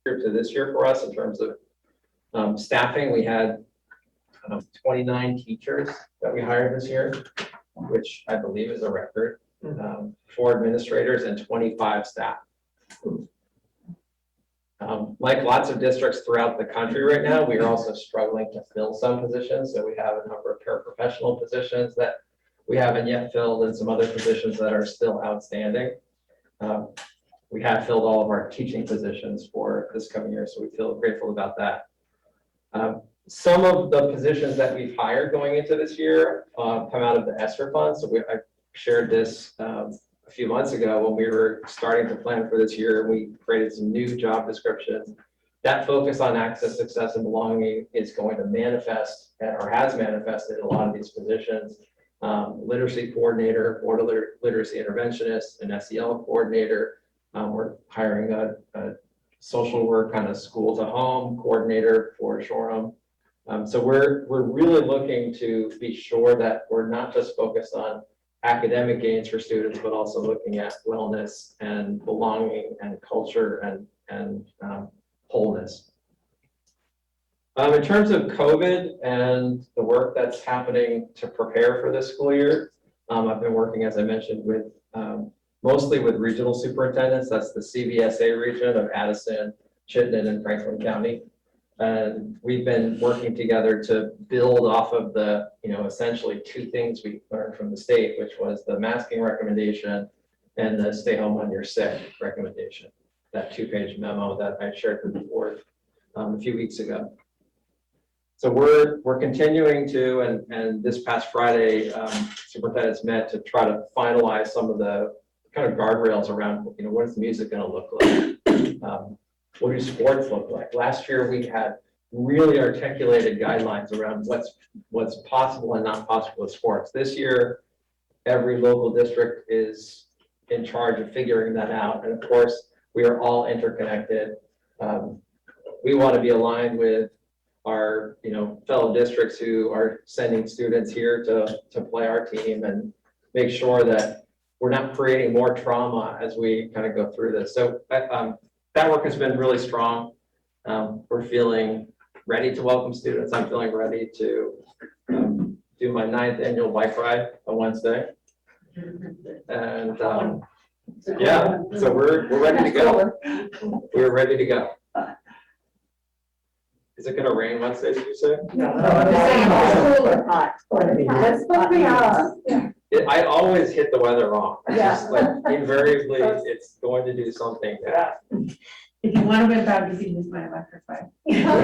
year to this year for us in terms of staffing. We had 29 teachers that we hired this year, which I believe is a record, 4 administrators and 25 staff. Like lots of districts throughout the country right now, we are also struggling to fill some positions. So we have a number of paraprofessional positions that we haven't yet filled and some other positions that are still outstanding. We have filled all of our teaching positions for this coming year, so we feel grateful about that. Some of the positions that we've hired going into this year come out of the ESSER fund. So I shared this a few months ago when we were starting to plan for this year. We created some new job descriptions. That focus on access, success, and belonging is going to manifest or has manifested in a lot of these positions. Literacy coordinator, board literacy interventionist, an SEL coordinator. We're hiring a social work kind of school to home coordinator for Shoreham. So we're really looking to be sure that we're not just focused on academic gains for students, but also looking at wellness and belonging and culture and wholeness. In terms of COVID and the work that's happening to prepare for this school year, I've been working, as I mentioned, with mostly with regional superintendents. That's the CVSA region of Addison, Chittenden, and Franklin County. And we've been working together to build off of the, essentially 2 things we learned from the state, which was the masking recommendation and the stay home when you're sick recommendation, that 2-page memo that I shared with the board a few weeks ago. So we're continuing to, and this past Friday, superintendents met to try to finalize some of the kind of guardrails around, what is music going to look like? What do sports look like? Last year, we had really articulated guidelines around what's possible and not possible with sports. This year, every local district is in charge of figuring that out. And of course, we are all interconnected. We want to be aligned with our fellow districts who are sending students here to play our team and make sure that we're not creating more trauma as we kind of go through this. So that work has been really strong. We're feeling ready to welcome students. I'm feeling ready to do my 9th annual bike ride on Wednesday. And yeah, so we're ready to go. We're ready to go. Is it going to rain Wednesday, did you say? No, I'm just saying it's cool or hot. It's supposed to be hot. I always hit the weather wrong. Yeah. Like invariably, it's going to do something bad. If you want to win back, you can use my electric bike. Electric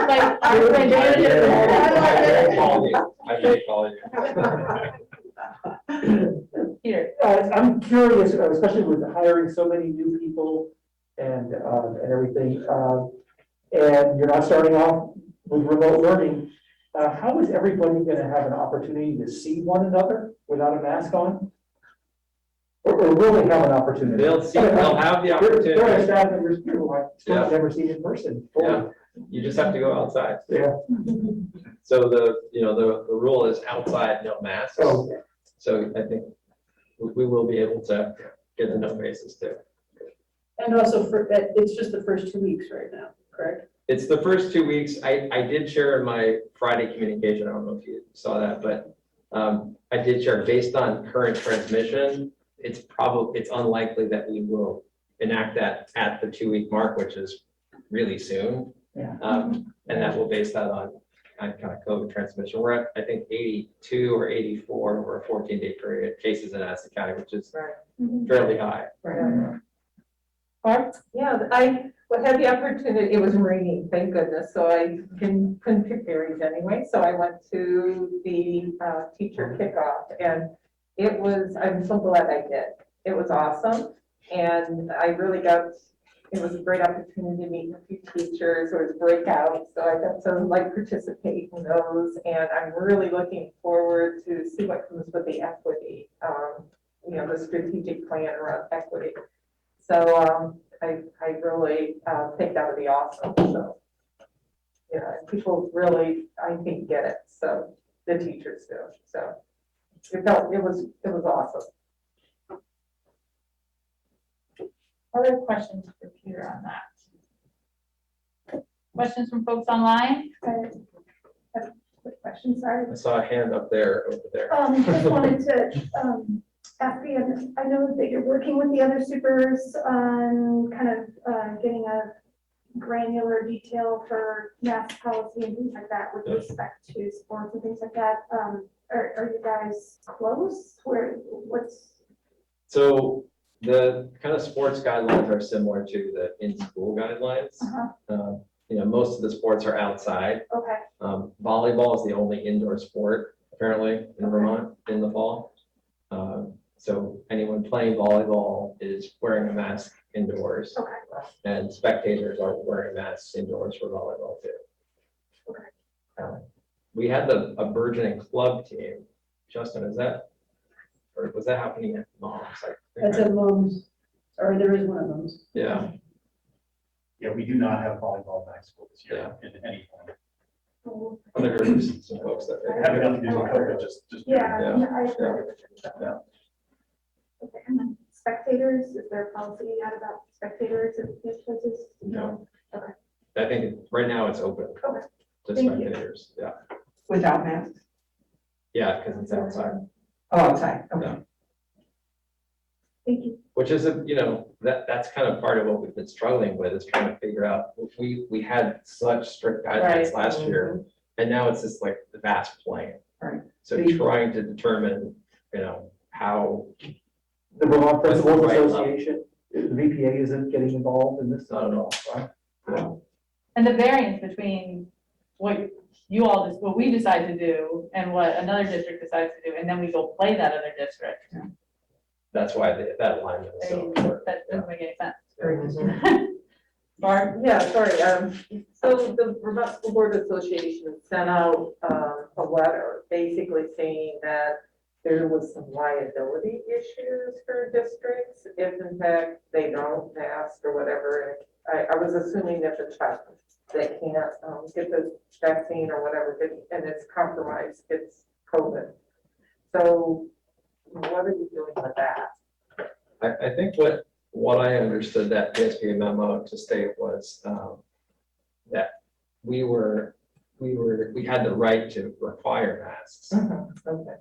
bike. I may call you. Here. I'm curious, especially with hiring so many new people and everything, and you're not starting off with remote learning. How is everybody going to have an opportunity to see one another without a mask on? Or will they have an opportunity? They'll have the opportunity. There are staff members who I've never seen in person. Yeah, you just have to go outside. Yeah. So the rule is outside, no masks. Oh. So I think we will be able to get to know faces too. And also it's just the first 2 weeks right now, correct? It's the first 2 weeks. I did share in my Friday communication. I don't know if you saw that, but I did share based on current transmission. It's unlikely that we will enact that at the 2-week mark, which is really soon. Yeah. And that will base that on kind of COVID transmission. We're at, I think, 82 or 84 over a 14-day period cases in Addison County, which is fairly high. Right. Yeah, I had the opportunity. It was raining, thank goodness, so I couldn't pick berries anyway. So I went to the teacher kickoff, and I'm so glad I did. It was awesome, and I really it was a great opportunity to meet a few teachers. There was breakouts, so I got to participate in those, and I'm really looking forward to see what comes with the equity, the strategic plan around equity. So I really think that would be awesome. So people really, I think, get it. So the teachers do. So it was awesome. other questions for Peter on that? Questions from folks online? Quick question, sorry. I saw a hand up there, over there. Just wanted to, ask you, I know that you're working with the other supers on kind of, getting a granular detail for mask policy and things like that with Yes. respect to sports and things like that. Are you guys close? What's? So the kind of sports guidelines are similar to the in-school guidelines. Most of the sports are outside. Okay, Volleyball is the only indoor sport apparently in Vermont in the fall. So anyone playing volleyball is wearing a mask indoors. okay. And spectators are wearing masks indoors for volleyball too. Okay. We had a burgeoning club team. Justin, or was that happening at Mom's? That's at Mom's, or there is one of them. Yeah, Yeah, we do not have volleyball back school this year in any form. I heard some folks that. Having nothing to do with COVID, just. Yeah. Yeah. I agree with you. Yeah. Okay, and then spectators, is there a policy yet about spectators at these places? No. Okay. I think right now it's open Okay. to Thank you. spectators. Yeah, Without masks? yeah, because it's outside. Oh, outside, okay. Thank you. Which is that's kind of part of what we've been struggling with, is trying to figure out, we had such strict guidelines Right. last year, and now it's just like the vast plane. Right. So trying to determine, how, The Vermont Principals Right. Association, the VPA isn't getting involved in this. not at all. And the variance between what what we decide to do and what another district decides to do, and then we go play that other district. That's why that alignment is so important. That doesn't make any sense. Barb? Yeah, sorry, so the Vermont School Board Association sent out, a letter basically saying that there was some liability issues for districts if in fact they don't mask or whatever. I was assuming that the child that can't, get the vaccine or whatever, and it's compromised, it's COVID. So what are you doing with that? I think what I understood that PSPA memo to state was that we had the right to require masks. Okay.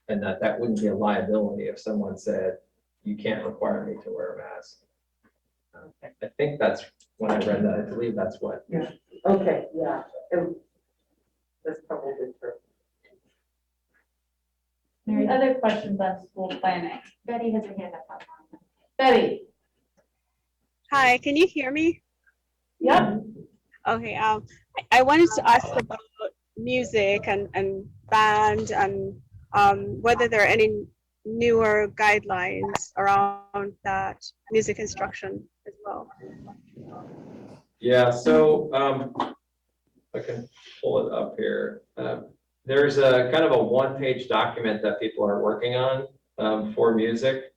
And that wouldn't be a liability if someone said, you can't require me to wear a mask. I think that's, when I read that, I believe that's what. Okay, yeah, that's probably true. Any other questions on school planning? Betty has her hand up. Betty? Hi, can you hear me? Yep. Okay, I wanted to ask about music and band and whether there are any newer guidelines around that music instruction as well. Yeah, so I can pull it up here. There's a kind of a one-page document that people are working on for music.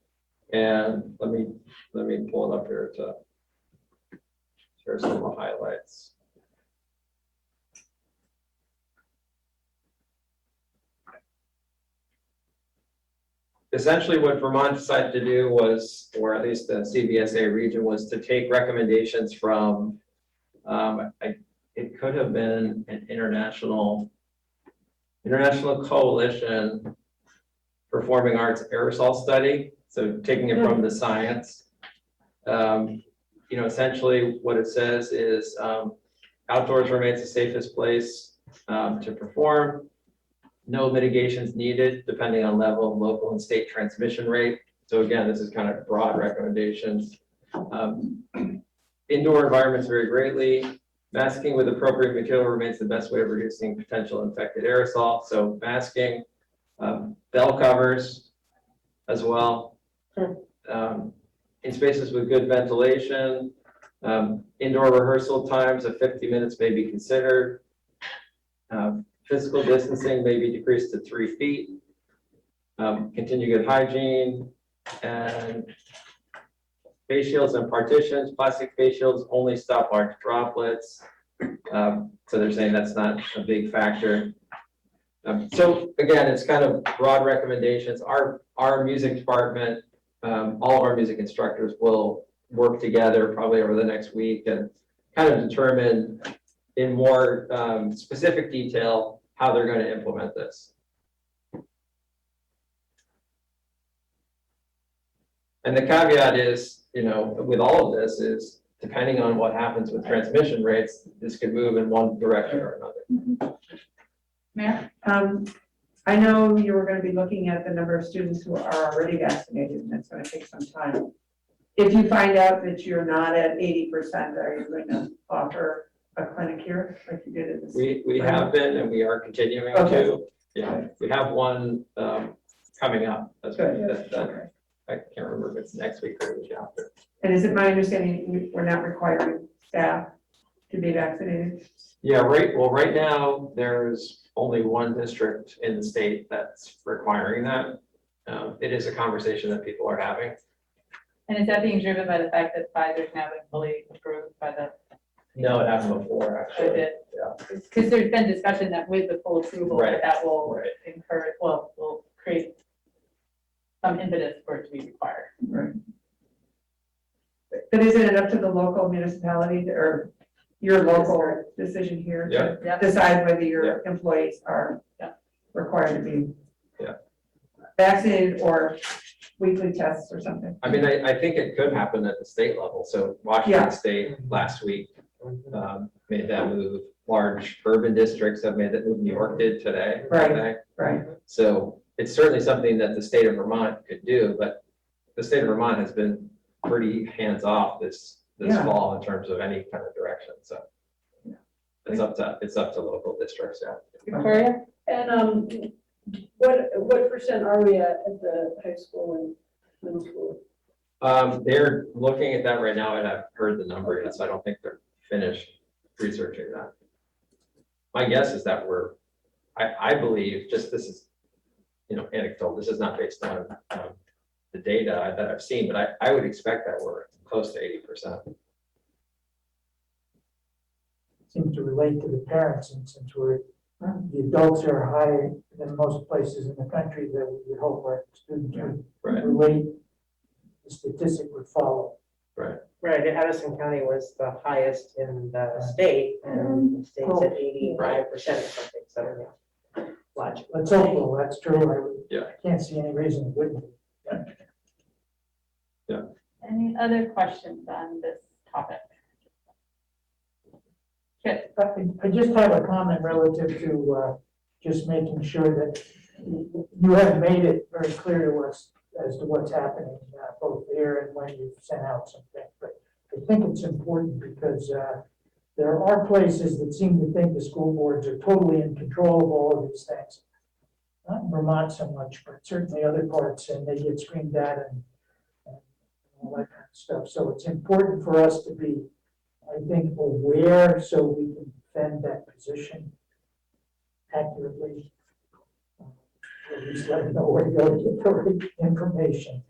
And let me pull it up here to share some of the highlights. Essentially what Vermont decided to do was, or at least the CVSA region, was to take recommendations from, it could have been an international coalition performing arts aerosol study. So taking it from the science, essentially what it says is outdoors remains the safest place to perform. No mitigations needed depending on level of local and state transmission rate. So again, this is kind of broad recommendations. Indoor environments vary greatly. Masking with appropriate material remains the best way of reducing potential infected aerosol. So masking, bell covers as well. In spaces with good ventilation, indoor rehearsal times of 50 minutes may be considered. Physical distancing may be decreased to 3 feet. Continue good hygiene, and face shields and partitions. Plastic face shields only stop large droplets. So they're saying that's not a big factor. So again, it's kind of broad recommendations. Our music department all of our music instructors will work together probably over the next week and kind of determine in more specific detail how they're going to implement this. And the caveat is, with all of this is, depending on what happens with transmission rates, this could move in one direction or another. Mayor? I know you were gonna be looking at the number of students who are already vaccinated, and that's gonna take some time. If you find out that you're not at 80%, are you going to offer a clinic here like you did in this? We have been, and we are continuing Okay. to. Yeah, we have one coming up. That's Good. that I can't remember if it's next week or the week after. And is it my understanding we're not requiring staff to be vaccinated? Yeah, right now, there's only one district in the state that's requiring that. It is a conversation that people are having. And is that being driven by the fact that Pfizer's now been fully approved by the, No, it happened before, actually. because there's been discussion that with the full approval, Right. that will Right. encourage, will create some impetus for it to be required. Right. But isn't it up to the local municipality or your local decision here to Yeah. decide whether your employees are Yeah. required to be Yeah. vaccinated or weekly tests or something? I mean, I think it could happen at the state level. So Washington Yeah. State last week made that move. Large urban districts have made that move. New York did today. Right. I think. Right. So it's certainly something that the state of Vermont could do, but the state of Vermont has been pretty hands-off this Yeah. fall in terms of any kind of direction, so. It's up to local districts, yeah. Victoria? And what percent are we at the high school and middle school? They're looking at that right now, and I've heard the number yet, so I don't think they're finished researching that. My guess is that I believe, just this is, anecdotal, this is not based on the data that I've seen, but I would expect that we're close to 80%. Seems to relate to the parents, and since the adults are higher than most places in the country, that we would hope our students would Right, relate, the statistic would follow. right. Right, Addison County was the highest in the state, and the state's at 85% or something, so yeah. Logically. Let's hope, well, that's true. Yeah. I can't see any reason it wouldn't. Any other questions on this topic? Kit? I just have a comment relative to just making sure that you have made it very clear to us as to what's happening, both here and when you've sent out something. But I think it's important because there are places that seem to think the school boards are totally in control of all of these things. Not in Vermont so much, but certainly other parts, and they get screamed at and all that kind of stuff. So it's important for us to be, I think, aware so we can defend that position accurately. At least let them know where to go to get the right information.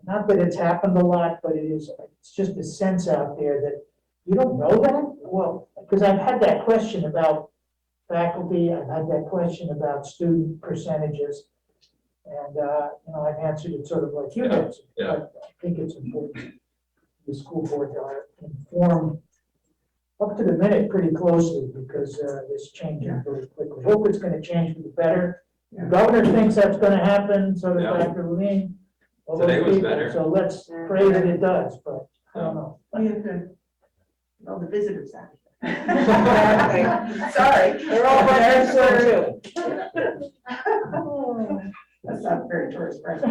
Not that it's happened a lot, but it's just a sense out there that you don't know that? Well, because I've had that question about faculty, I've had that question about student percentages. And, I've answered it sort of like you did. Yeah. But I think it's important the school board are informed up to the minute pretty closely because it's changing very quickly. Hope it's going to change for the better. The governor thinks that's going to happen, so does Yeah. Dr. Levine. all those Today was people. better. So let's pray that it does, but I don't know. Oh, you have to, all the visitors out. Sorry. They're all there for too. That's not very tourist friendly.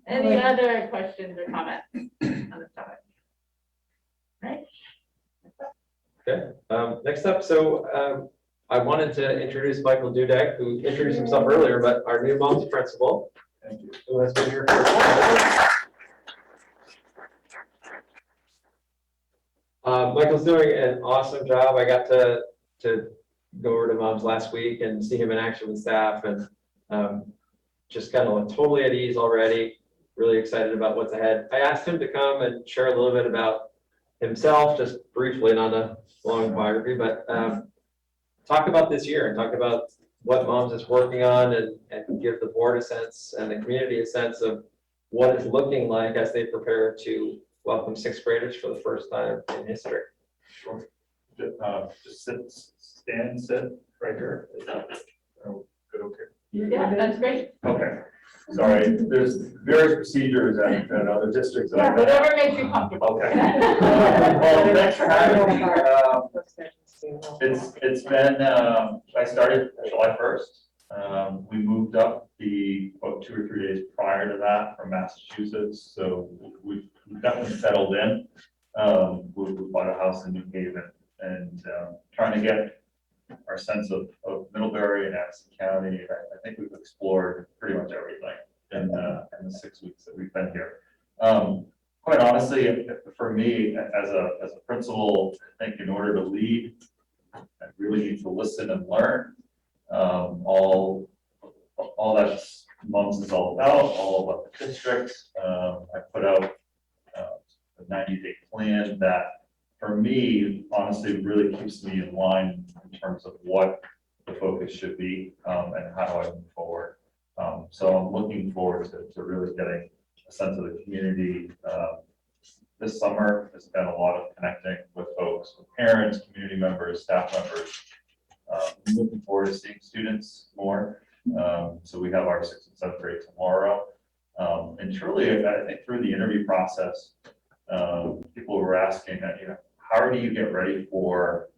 Any other questions or comments on this topic? Right? Okay, next up, so I wanted to introduce Michael Dudek, who introduced himself earlier, but our new mom's principal. Thank you. Who has been here for. Michael's doing an awesome job. I got to go over to mom's last week and see him in action with staff and just kind of totally at ease already, really excited about what's ahead. I asked him to come and share a little bit about himself, just briefly, not a long biography, but talk about this year and talk about what Moms is working on and give the board a sense and the community a sense of what it's looking like as they prepare to welcome sixth graders for the first time in history. Sure. Just sit right here. Is that, good, okay? Yeah, that's great. Okay, sorry, there's various procedures and other districts. that I've been at. Whatever makes you comfortable. Okay. Well, thanks for having me. It's been, I started July 1st. We moved up about 2 or 3 days prior to that from Massachusetts, so we've definitely settled in. We bought a house in New Haven and trying to get our sense of Middlebury and Addison County. I think we've explored pretty much everything in the 6 weeks that we've been here. Quite honestly, for me, as a principal, I think in order to lead, I really need to listen and learn. All that MUMS is all about the district. I put out a 90-day plan that, for me, honestly, really keeps me in line in terms of what the focus should be and how do I move forward. So I'm looking forward to really getting a sense of the community. This summer has been a lot of connecting with folks, with parents, community members, staff members. I'm looking forward to seeing students more. So we have our 6th and 7th grade tomorrow. And truly, I think through the interview process, people were asking, how do you get ready for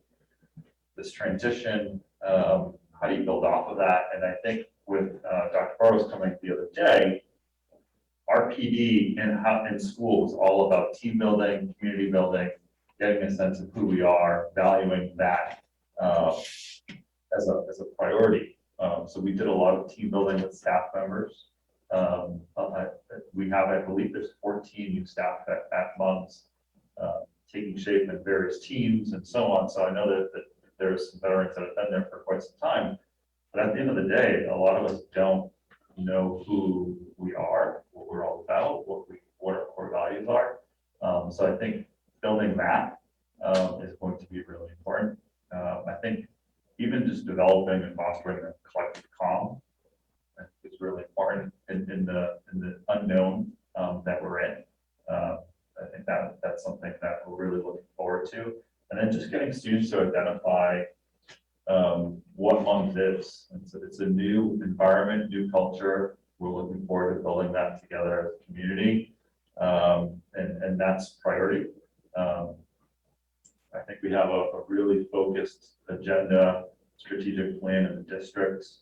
this transition? How do you build off of that? And I think with Dr. Burrows coming the other day, our PD in school was all about team building, community building, getting a sense of who we are, valuing that as a priority. So we did a lot of team building with staff members. We have, I believe there's 14 new staff at MUMS taking shape in various teams and so on. So I know that there's some veterans that have been there for quite some time. But at the end of the day, a lot of us don't know who we are, what we're all about, what our core values are. So I think building that is going to be really important. I think even just developing and fostering a collective calm is really important in the unknown that we're in. I think that's something that we're really looking forward to. And then just getting students to identify what MUMS is. It's a new environment, new culture. We're looking forward to building that together as a community. And that's priority. I think we have a really focused agenda, strategic plan in the districts.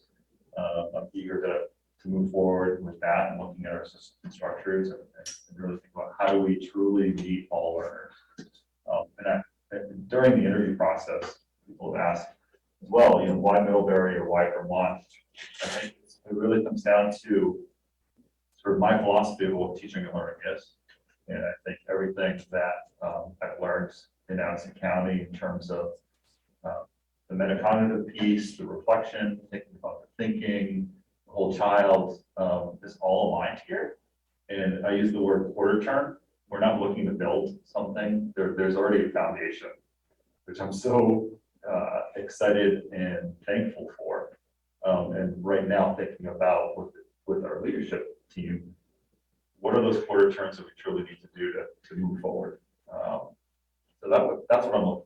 I'm eager to move forward with that and looking at our system structures and really think about how do we truly meet all learners. And during the interview process, people have asked as well, why Middlebury or why Vermont? I think it really comes down to sort of my philosophy of what teaching and learning is. And I think everything that I've learned in Addison County in terms of the metacognitive piece, the reflection, thinking about the thinking, the whole child is all aligned here. And I use the word quarter turn. We're not looking to build something. There's already a foundation, which I'm so excited and thankful for. And right now thinking about with our leadership team, what are those quarter turns that we truly need to do to move forward? So that's what I'm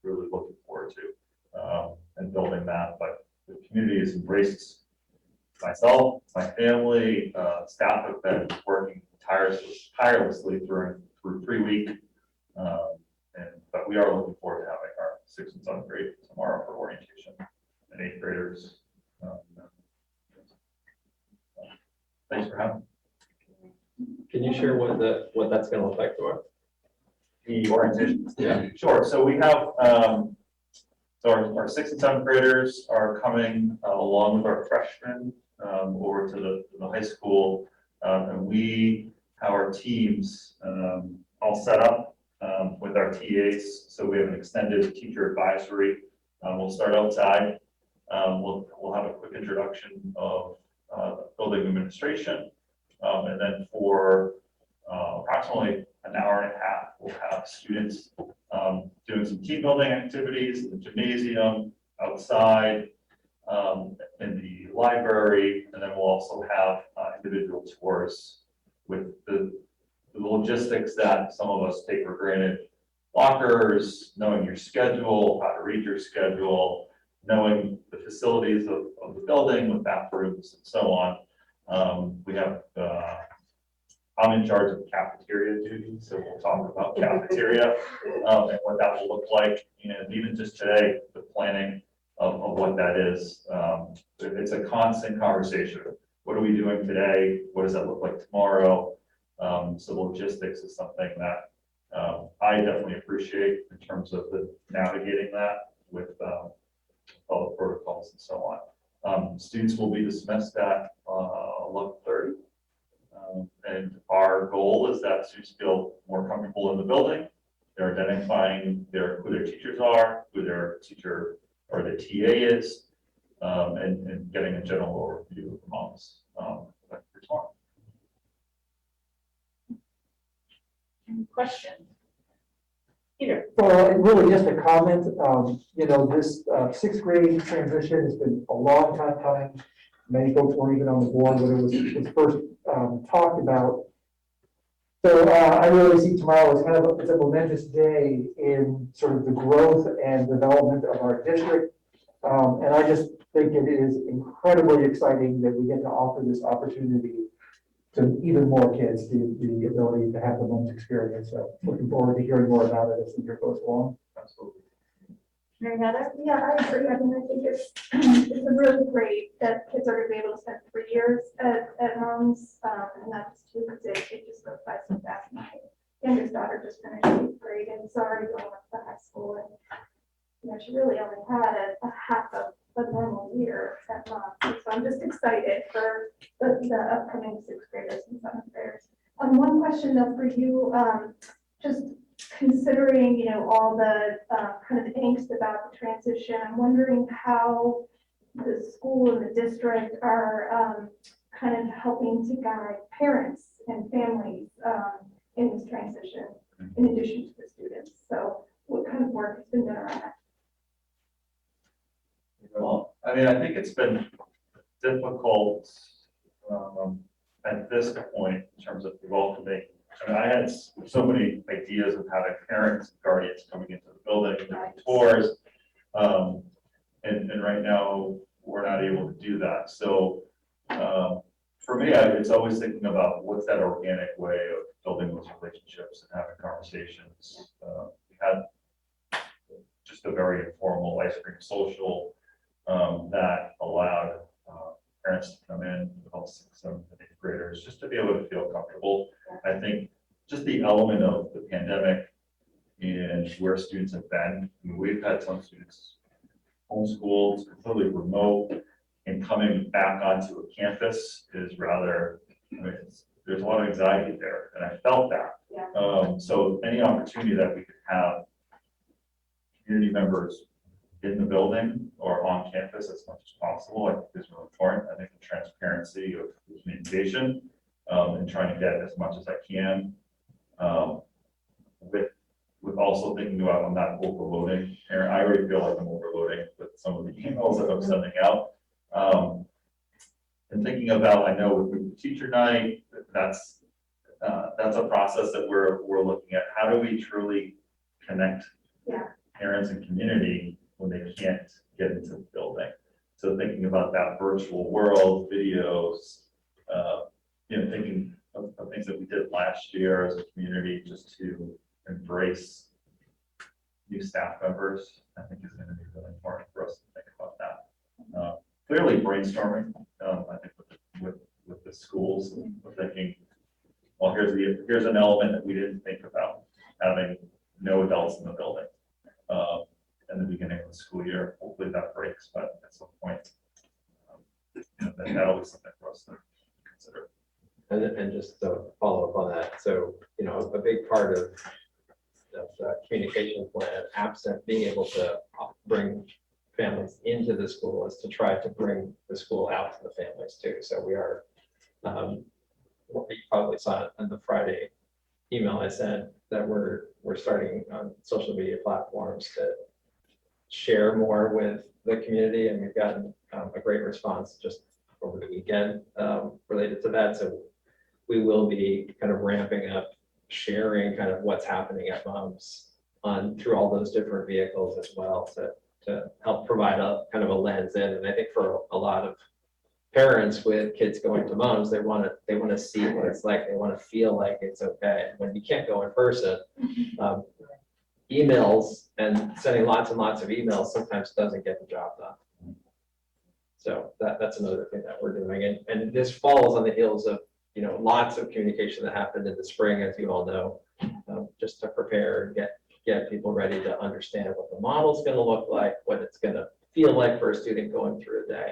really looking forward to and building that. But the community has embraced myself, my family, staff have been working tirelessly through 3 weeks. But we are looking forward to having our 6th and 7th grade tomorrow for orientation and 8th graders. Thanks for having me. Can you share what that's going to look like for us? The orientation. Yeah. Sure. So we have, so our 6th and 7th graders are coming along with our freshmen over to the high school. And we have our teams all set up with our TAs. So we have an extended teacher advisory. We'll start outside. We'll have a quick introduction of building administration. And then for approximately an hour and a half, we'll have students doing some team building activities in the gymnasium, outside, in the library, and then we'll also have individual tours with the logistics that some of us take for granted. Lockers, knowing your schedule, how to read your schedule, knowing the facilities of the building with bathrooms and so on. We have, I'm in charge of cafeteria duty, so we'll talk about cafeteria and what that will look like. And even just today, the planning of what that is. It's a constant conversation. What are we doing today? What does that look like tomorrow? So logistics is something that I definitely appreciate in terms of the navigating that with all the protocols and so on. Students will be dismissed at 11:30. And our goal is that students feel more comfortable in the building. They're identifying who their teachers are, who their teacher or the TA is, and getting a general overview of the moms for tomorrow. Any questions? Peter? Well, really just a comment, this sixth grade transition has been a long time coming. Many folks weren't even on the board when it was first talked about. So I really see tomorrow as kind of it's a momentous day in sort of the growth and development of our district. And I just think it is incredibly exciting that we get to offer this opportunity to even more kids, the ability to have the most experience. So looking forward to hearing more about it as the year goes along. Absolutely. Mary Heather? Yeah, I agree. I mean, I think it's really great that kids are going to be able to spend 3 years at homes, and that's too, because it just goes by so fast. My youngest daughter just finished 8th grade and is already going up to high school, and she really only had a half of a normal year at months. So I'm just excited for the upcoming 6th graders and 7th graders. One question though for you, just considering, all the kind of angst about the transition, I'm wondering how the school and the district are kind of helping to guide parents and families in this transition, in addition to the students. So what kind of work has been done around that? Well, I mean, I think it's been difficult at this point in terms of welcoming. I mean, I had so many ideas of having parents and guardians coming into the building, doing tours. And right now, we're not able to do that. So for me, it's always thinking about what's that organic way of building those relationships and having conversations. We had just a very informal ice cream social that allowed parents to come in with all 6th, 7th, and 8th graders just to be able to feel comfortable. I think just the element of the pandemic and where students have been. I mean, we've had some students homeschooled, completely remote, and coming back onto a campus is rather, there's a lot of anxiety there, and I felt that. Yeah. So any opportunity that we could have community members in the building or on campus as much as possible, I think is really important. I think the transparency of the communication and trying to get as much as I can with also thinking about I'm not overloading. Aaron, I already feel like I'm overloading with some of the emails that I'm sending out. And thinking about, I know with teacher night, that's a process that we're looking at. How do we truly connect parents and community when they can't get into the building? So thinking about that virtual world, videos, thinking of things that we did last year as a community just to embrace new staff members, I think is going to be really important for us to think about that. Clearly brainstorming, I think with the schools, we're thinking, well, here's an element that we didn't think about, having no adults in the building. In the beginning of the school year, hopefully that breaks, but at some point, that'll be something for us to consider. And just to follow up on that, so, a big part of the communication plan, absent being able to bring families into the school, is to try to bring the school out to the families too. So we are, what you probably saw in the Friday email I sent, that we're starting on social media platforms to share more with the community, and we've gotten a great response just over over the weekend related to that. So we will be kind of ramping up, sharing kind of what's happening at moms through all those different vehicles as well to help provide a kind of a lens in. And I think for a lot of parents with kids going to moms, they want to see what it's like. They want to feel like it's okay. When you can't go in person, emails and sending lots and lots of emails sometimes doesn't get the job done. So that's another thing that we're doing. And this falls on the heels of, lots of communication that happened in the spring, as you all know, just to prepare and get people ready to understand what the model's going to look like, what it's going to feel like for a student going through a day.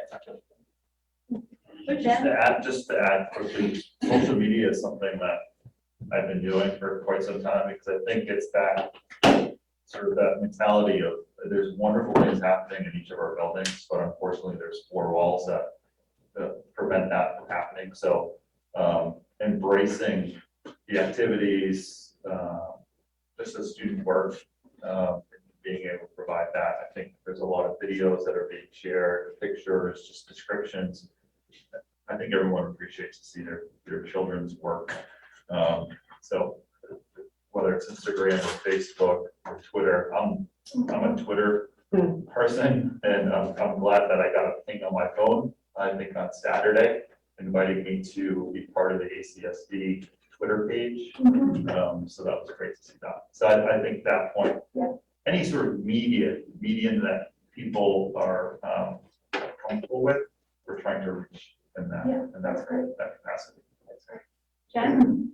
Just to add quickly, social media is something that I've been doing for quite some time, because I think it's that sort of that mentality of there's wonderful things happening in each of our buildings, but unfortunately there's four walls that prevent that from happening. So embracing the activities, just as student work, being able to provide that. I think there's a lot of videos that are being shared, pictures, just descriptions. I think everyone appreciates to see their children's work. So whether it's Instagram or Facebook or Twitter, I'm a Twitter person, and I'm glad that I got a ping on my phone, I think on Saturday, inviting me to be part of the ACSD Twitter page. So that was great to see that. So I think that point, any sort of medium that people are comfortable with, we're trying to reach in that, and that's great, that capacity. Jen?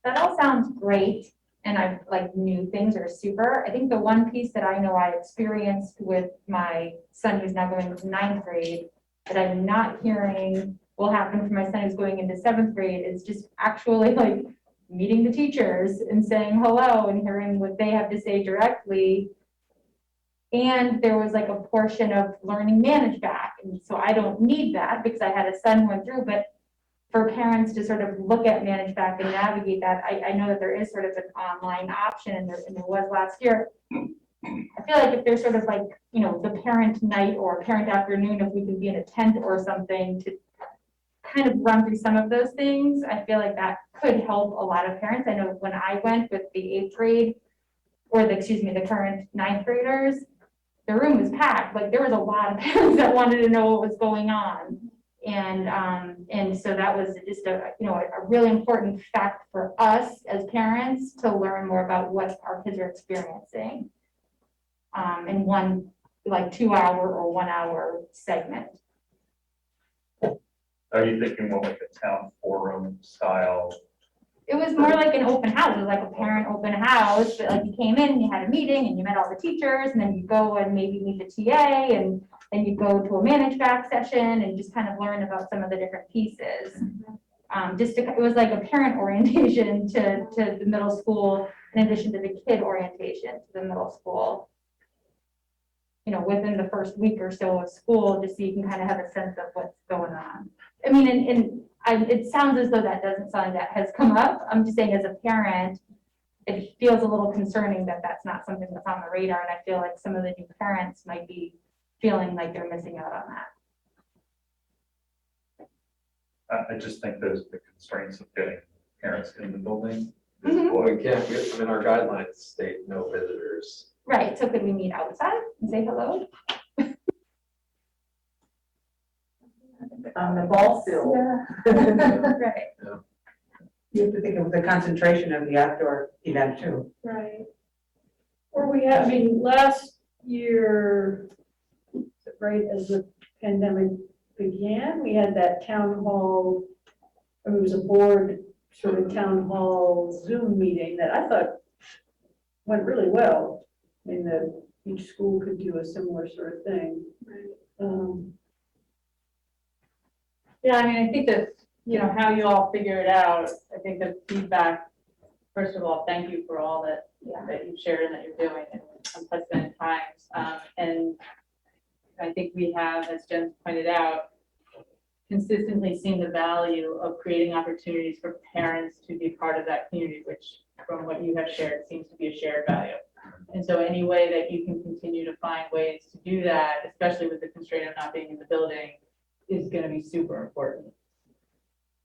That all sounds great, and I like new things are super. I think the one piece that I know I experienced with my son who's now going into 9th grade that I'm not hearing will happen for my son who's going into 7th grade is just actually like meeting the teachers and saying hello and hearing what they have to say directly. And there was like a portion of learning manage back. And so I don't need that because I had a son who went through, but for parents to sort of look at manage back and navigate that, I know that there is sort of an online option, and there was last year. I feel like if there's sort of like, the parent night or parent afternoon, if we can be in a tent or something to kind of run through some of those things, I feel like that could help a lot of parents. I know when I went with the 8th grade, or the current 9th graders, the room was packed. Like there was a lot of parents that wanted to know what was going on. And so that was just a really important fact for us as parents to learn more about what our kids are experiencing in one, like 2-hour or 1-hour segment. Are you thinking more like a town forum style? It was more like an open house. It was like a parent open house, but like you came in and you had a meeting and you met all the teachers, and then you go and maybe meet the TA, and then you go to a manage back session and just kind of learn about some of the different pieces. It was like a parent orientation to the middle school in addition to the kid orientation to the middle school. Within the first week or so of school, just so you can kind of have a sense of what's going on. I mean, it sounds as though that doesn't sound that has come up. I'm just saying as a parent, it feels a little concerning that that's not something that's on the radar. And I feel like some of the new parents might be feeling like they're missing out on that. I just think there's the constraints of getting parents in the building. We can't, our guidelines state no visitors. Right, so could we meet outside and say hello? On the ball field. Right. You have to think of the concentration of the outdoor event too. Right. Or last year, right as the pandemic began, we had that town hall, it was a board sort of town hall Zoom meeting that I thought went really well. That each school could do a similar sort of thing. Yeah, I think that, how you all figure it out, I think the feedback, first of all, thank you for all that you've shared and that you're doing in unprecedented times. And I think we have, as Jen pointed out, consistently seen the value of creating opportunities for parents to be part of that community, which from what you have shared seems to be a shared value. And so any way that you can continue to find ways to do that, especially with the constraint of not being in the building, is gonna be super important.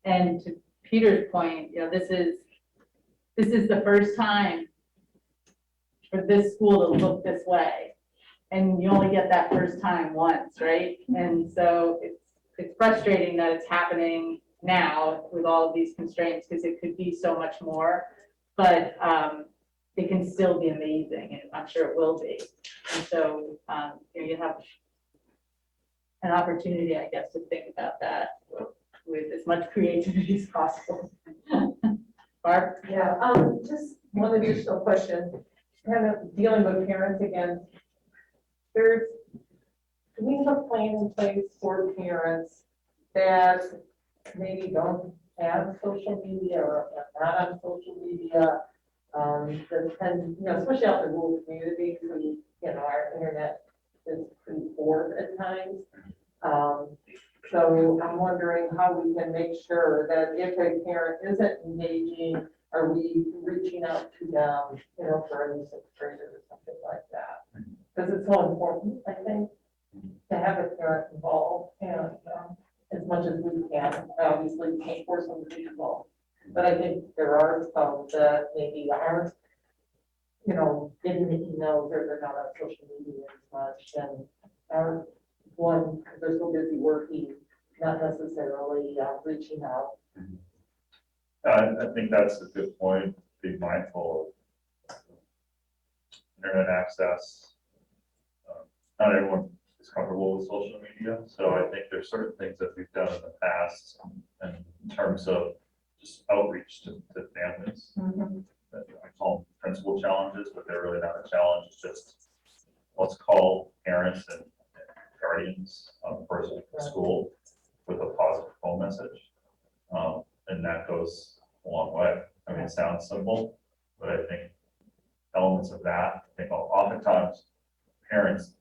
And to Peter's point, you know, this is the first time for this school to look this way. And you only get that first time once, right? And so it's frustrating that it's happening now with all of these constraints, because it could be so much more, but it can still be amazing, and I'm sure it will be. And so you know, you have an opportunity, I guess, to think about that with as much creativity as possible. Barb? Yeah, just one additional question, kind of dealing with parents again. Do we have a plan in place for parents that maybe don't have social media or are not on social media? That tend, you know, especially out in the rural communities, who, you know, our internet is pretty poor at times. So I'm wondering how we can make sure that if a parent isn't engaging, are we reaching out to them, you know, for a sixth grader or something like that? Because it's so important, I think, to have a parent involved, and as much as we can. Obviously, we can't force them to be involved, but I think there are some that maybe aren't, you know, getting the emails, or they're not on social media as much, and are one, because they're so busy working, not necessarily reaching out. I think that's a good point, be mindful of internet access. Not everyone is comfortable with social media, so I think there's certain things that we've done in the past in terms of just outreach to families. I call them principal challenges, but they're really not a challenge, it's just let's call parents and guardians of a person from school with a positive phone message. And that goes a long way. I mean, it sounds simple, but I think elements of that, I think oftentimes parents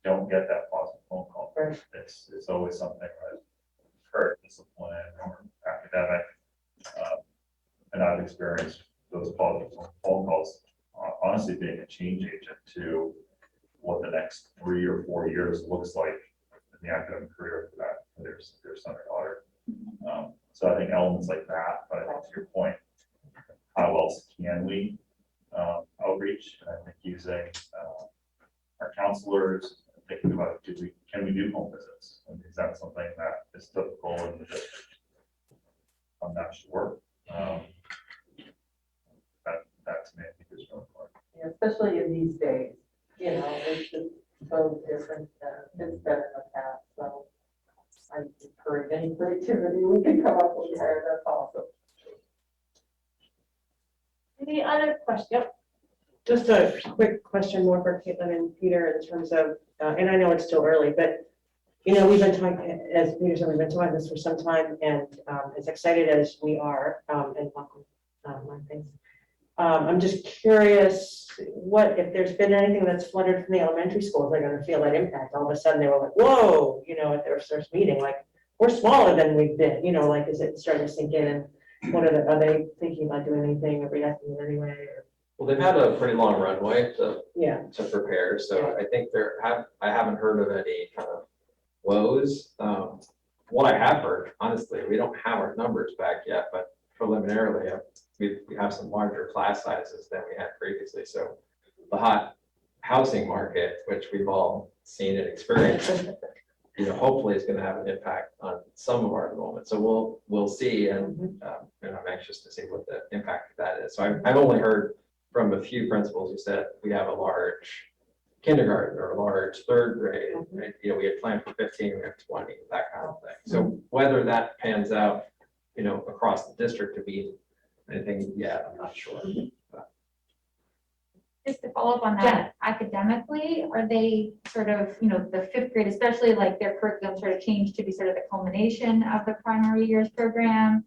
don't get that positive phone call. It's always something like hurt, discipline, or academic. And I've experienced those positive phone calls, honestly being a change agent to what the next 3 or 4 years looks like in the academic career for that, their son or daughter. So I think elements like that, but I think to your point, how else can we outreach? And I think using our counselors, thinking about can we do home visits? And is that something that is typical in the district? I'm not sure. That to me, I think is really important. Yeah, especially in these days, you know, it's just so different than it's been in the past. So I encourage any creativity we can come up with there. That's awesome. Any other questions? Yep. Just a quick question more for Caitlin and Peter in terms of, and I know it's still early, but you know, we've been talking, as Peter said, we've been talking this for some time, and as excited as we are, and welcome, thanks. I'm just curious, what if there's been anything that's fluttered from the elementary schools, they're going to feel that impact. All of a sudden, they were like, "Whoa!" You know, at their first meeting, like we're smaller than we've been. You know, like is it starting to sink in? And what are they thinking about doing anything or reacting in any way? Or, Well, they've had a pretty long runway to yeah. prepare, so I think I haven't heard of any kind of woes. What I have heard, honestly, we don't have our numbers back yet, but preliminarily, we have some larger class sizes than we had previously. So the hot housing market, which we've all seen and experienced, you know, hopefully is going to have an impact on some of our enrollment. So we'll see, and I'm anxious to see what the impact of that is. So I've only heard from a few principals who said we have a large kindergarten or a large third grade. And, you know, we had planned for 15, we have 20, that kind of thing. So whether that pans out, you know, across the district to be anything yet, I'm not sure. But Just to follow up on that, academically, are they sort of, you know, the fifth grade, especially like their curriculum sort of changed to be sort of the culmination of the primary years program?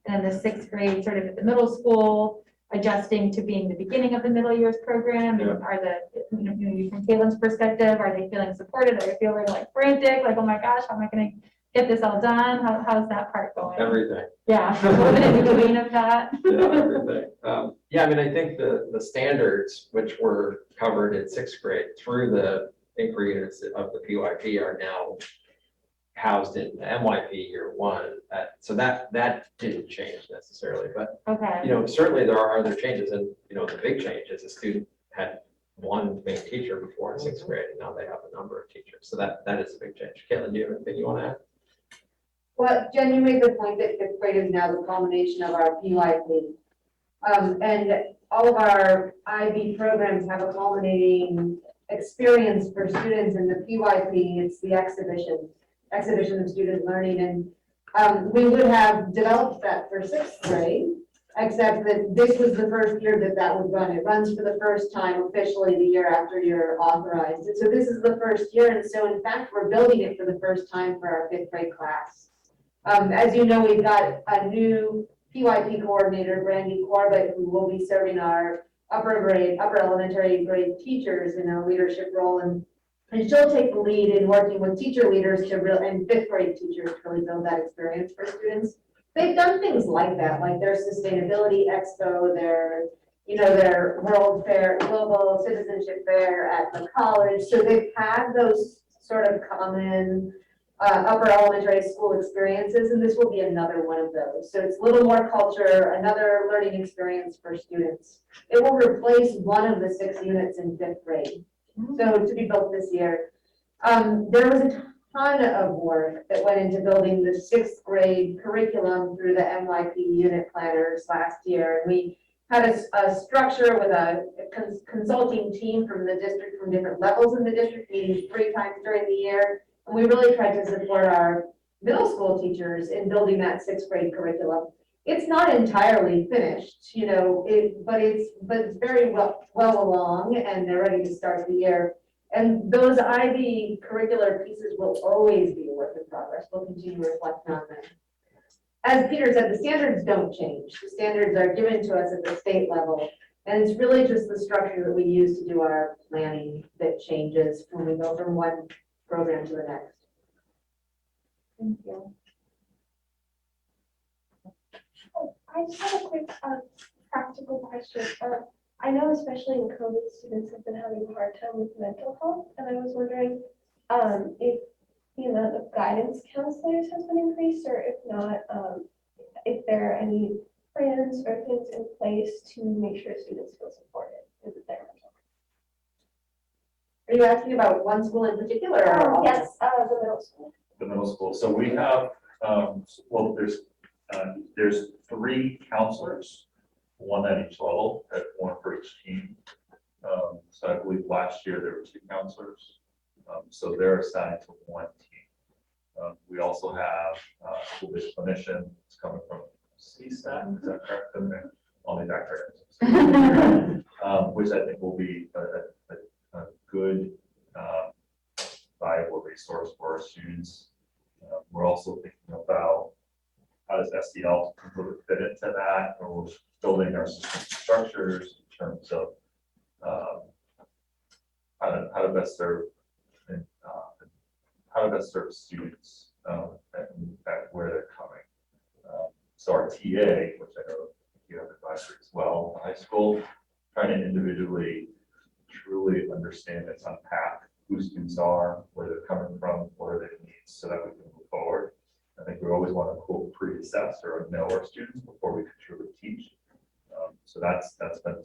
And then the sixth grade sort of at the middle school, adjusting to being the beginning of the middle years program? Yeah. And are from Caitlin's perspective, are they feeling supported? Are they feeling like frantic, like, oh my gosh, how am I gonna get this all done? How's that part going? everything. Yeah, a little bit in between of that. Yeah, everything. Yeah, I mean, I think the standards which were covered in sixth grade through the inquiry units of the PYP are now housed in MYP year one. So that didn't change necessarily, but Okay. certainly there are other changes, and the big change is a student had one main teacher before in sixth grade, and now they have a number of teachers. So that is a big change. Caitlin, do you have anything you want to add? Well, Jen, you made the point that fifth grade is now the culmination of our PYP. And all of our IB programs have a culminating experience for students in the PYP. It's the exhibition of student learning. And we would have developed that for sixth grade, except that this was the first year that would run. It runs for the first time officially the year after you're authorized. And so this is the first year. And so in fact, we're building it for the first time for our fifth grade class. As you know, we've got a new PYP coordinator, Brandy Corbett, who will be serving our upper elementary grade teachers in a leadership role. And she'll take the lead in working with teacher leaders and fifth grade teachers to really build that experience for students. They've done things like that, like their sustainability expo, their World Fair, Global Citizenship Fair at the college. So they've had those sort of common upper elementary school experiences, and this will be another one of those. So it's a little more culture, another learning experience for students. It will replace one of the 6 units in fifth grade. So to be built this year. There was a ton of work that went into building the sixth grade curriculum through the MYP unit planners last year. And we had a structure with a consulting team from the district, from different levels in the district, meeting 3 times during the year. And we really tried to support our middle school teachers in building that sixth grade curriculum. It's not entirely finished, but it's very well along, and they're ready to start the year. And those IB curricular pieces will always be a work in progress. We'll continue reflecting on them. As Peter said, the standards don't change. The standards are given to us at the state level. And it's really just the structure that we use to do our planning that changes when we go from one program to the next. Thank you. I just have a quick practical question. I know especially in COVID, students have been having a hard time with mental health, and I was wondering if the amount of guidance counselors has been increased, or if not, if there are any plans or things in place to make sure students feel supported with their mental health. Are you asking about one school in particular? Or all? Yes, the middle school. The middle school. So we have, there's 3 counselors, 1 at each level, at 1 for each team. So I believe last year there were 2 counselors. So they're assigned to 1 team. We also have a school-based clinician that's coming from CSAC, is that correct? I'll need that correct. Which I think will be a good, viable resource for our students. We're also thinking about how does SDL fit into that, or we're building our structures in terms of how to best serve and how to best serve students at where they're coming. So our TA, which I know you have advisory as well, in high school, trying to individually truly understand and unpack who students are, where they're coming from, what are their needs, so that we can move forward. I think we always want to quote pre-assess or know our students before we can truly teach. So that's been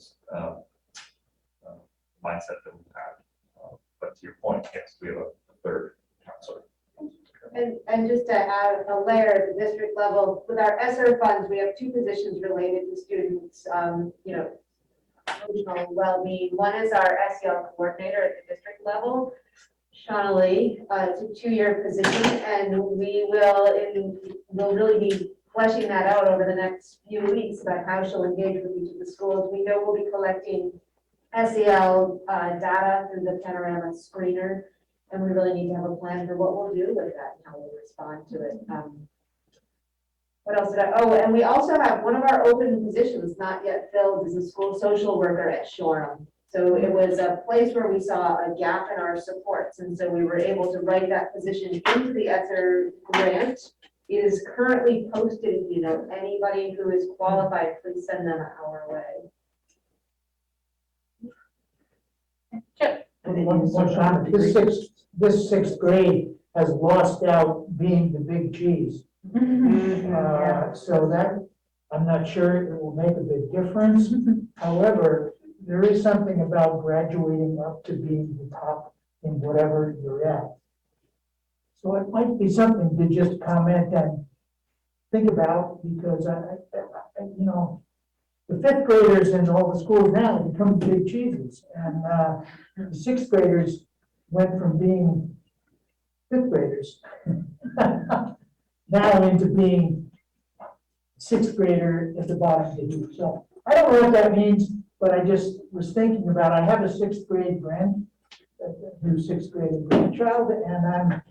mindset that we've had. But to your point, yes, we have a 3rd counselor. And just to add a layer at the district level, with our ESSER funds, we have 2 positions related to students, emotional well-being. One is our SEL coordinator at the district level, Shauna Lee. It's a 2-year position, and we'll really be fleshing that out over the next few weeks about how she'll engage with each of the schools. We know we'll be collecting SEL data through the Panorama screener, and we really need to have a plan for what we'll do with that and how we'll respond to it. What else and we also have one of our open positions not yet filled is a school social worker at Shoreham. So it was a place where we saw a gap in our supports, and so we were able to write that position into the ESSER grant. It is currently posted. If you know anybody who is qualified, please send them our way. This sixth grade, has lost out being the big cheese. So that, I'm not sure it will make a big difference. However, there is something about graduating up to being the top in whatever you're at. So it might be something to just comment and think about, because you know, the fifth graders in all the schools now become big cheeses. And the sixth graders went from being fifth graders now into being sixth grader at the bottom of the heap. So I don't know what that means, but I just was thinking about, I have a sixth grade new sixth grade grandchild, and I'm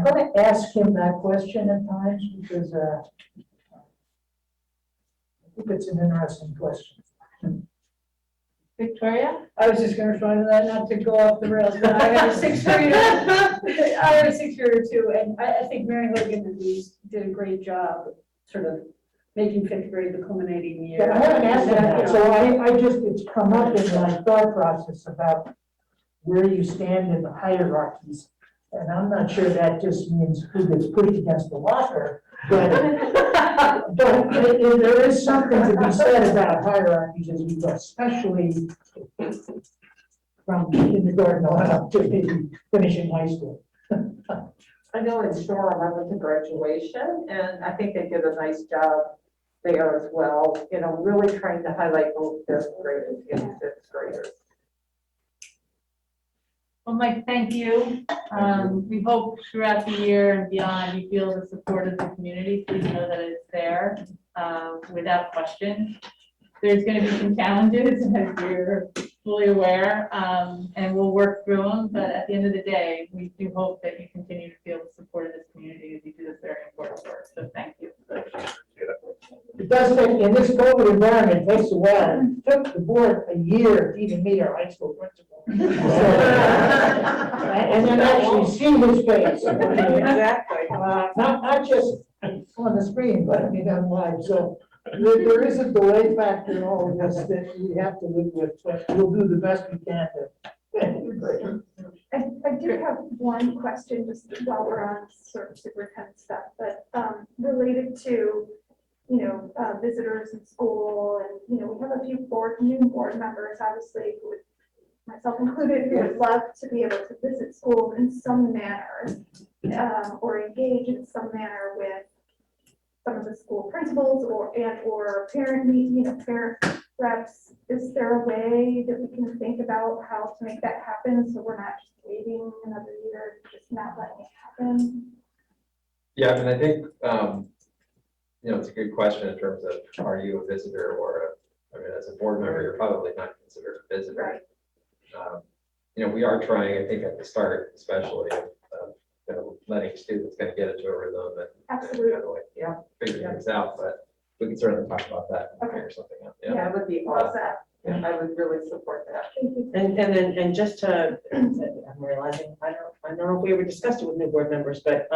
gonna ask him that question at times, because I think it's an interesting question. Victoria? I was just gonna respond to that, not to go off the rails, but I have a sixth grader. I have a sixth grader too, and I think Mary Hogan and Louise did a great job of sort of making fifth grade the culminating year. Yeah, I haven't asked him that, so I just, it's come up in my thought process about where you stand in the hierarchies. And I'm not sure that just means who gets pushed against the locker, but there is something to be said about hierarchies as you go, especially from kindergarten on up to maybe finishing high school. I know in Shore, I went to graduation, and I think they did a nice job there as well, you know, really trying to highlight both fifth graders and sixth graders. Well, Mike, thank you. We hope throughout the year and beyond, you feel the support of the community. Please know that it's there, without question. There's going to be some challenges, as you're fully aware, and we'll work through them. But at the end of the day, we do hope that you continue to feel the support of this community as you do this very important work. So thank you. It does take, in this COVID environment, it takes a while. It took the board a year to even meet our high school principal. And then actually see his face. Exactly. Not just on the screen, but I mean on live. So there is a delay factor in all of this that we have to live with, but we'll do the best we can to. I do have one question, just while we're on sort of superintendent stuff, but related to, you know, visitors in school, and, you know, we have a few new board members, obviously, who would, myself included, who would love to be able to visit schools in some manner, or engage in some manner with some of the school principals or parent, you know, parent reps. Is there a way that we can think about how to make that happen, so we're not just waiting another year, just not letting it happen? Yeah, and I think, you know, it's a good question in terms of, are you a visitor or I mean, as a board member, you're probably not considered a visitor. Right. You know, we are trying, I think at the start, especially, you know, letting students kind of get into a rhythm and Absolutely. kind of like, figure things out, but we can certainly talk about that and figure something out. Yeah. That would be How's awesome. that? I would really support that. Thank you. And just to, I'm realizing, I don't know if we ever discussed it with new board members, but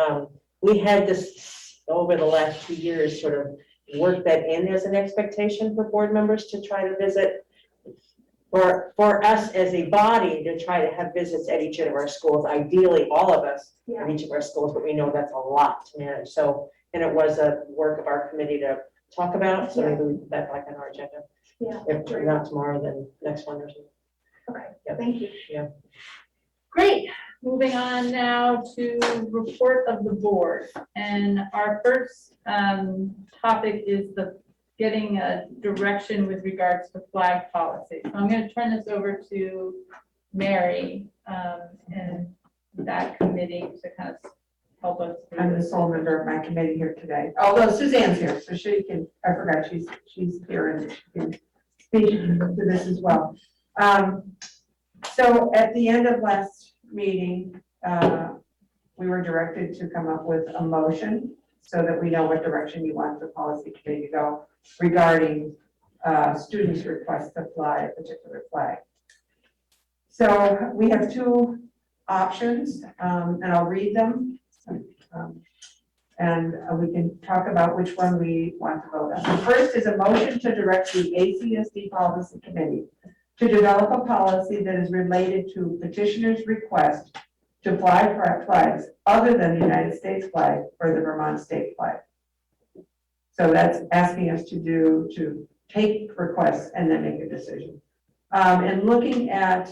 we had this over the last 2 years, sort of work that in as an expectation for board members to try to visit, for us as a body to try to have visits at each of our schools, ideally all of us at each of our schools, but we know that's a lot to manage. So, and it was a work of our committee to talk about, so maybe we put that back on our agenda. Yeah. If not tomorrow, then next one or something. Okay, thank you. Yeah. Great. Moving on now to report of the board. And our first topic is the getting a direction with regards to flag policy. So I'm going to turn this over to Mary and that committee to kind of help us. I'm the sole member of my committee here today, although Suzanne's here, so she can, I forgot, she's here and she can speak to this as well. So at the end of last meeting, we were directed to come up with a motion so that we know what direction you want the policy committee to go regarding students' requests to fly a particular flag. So we have two options, and I'll read them. And we can talk about which one we want to vote on. The first is a motion to direct the ACSD policy committee to develop a policy that is related to petitioner's request to fly flags other than the United States flag or the Vermont state flag. So that's asking us to take requests and then make a decision. And looking at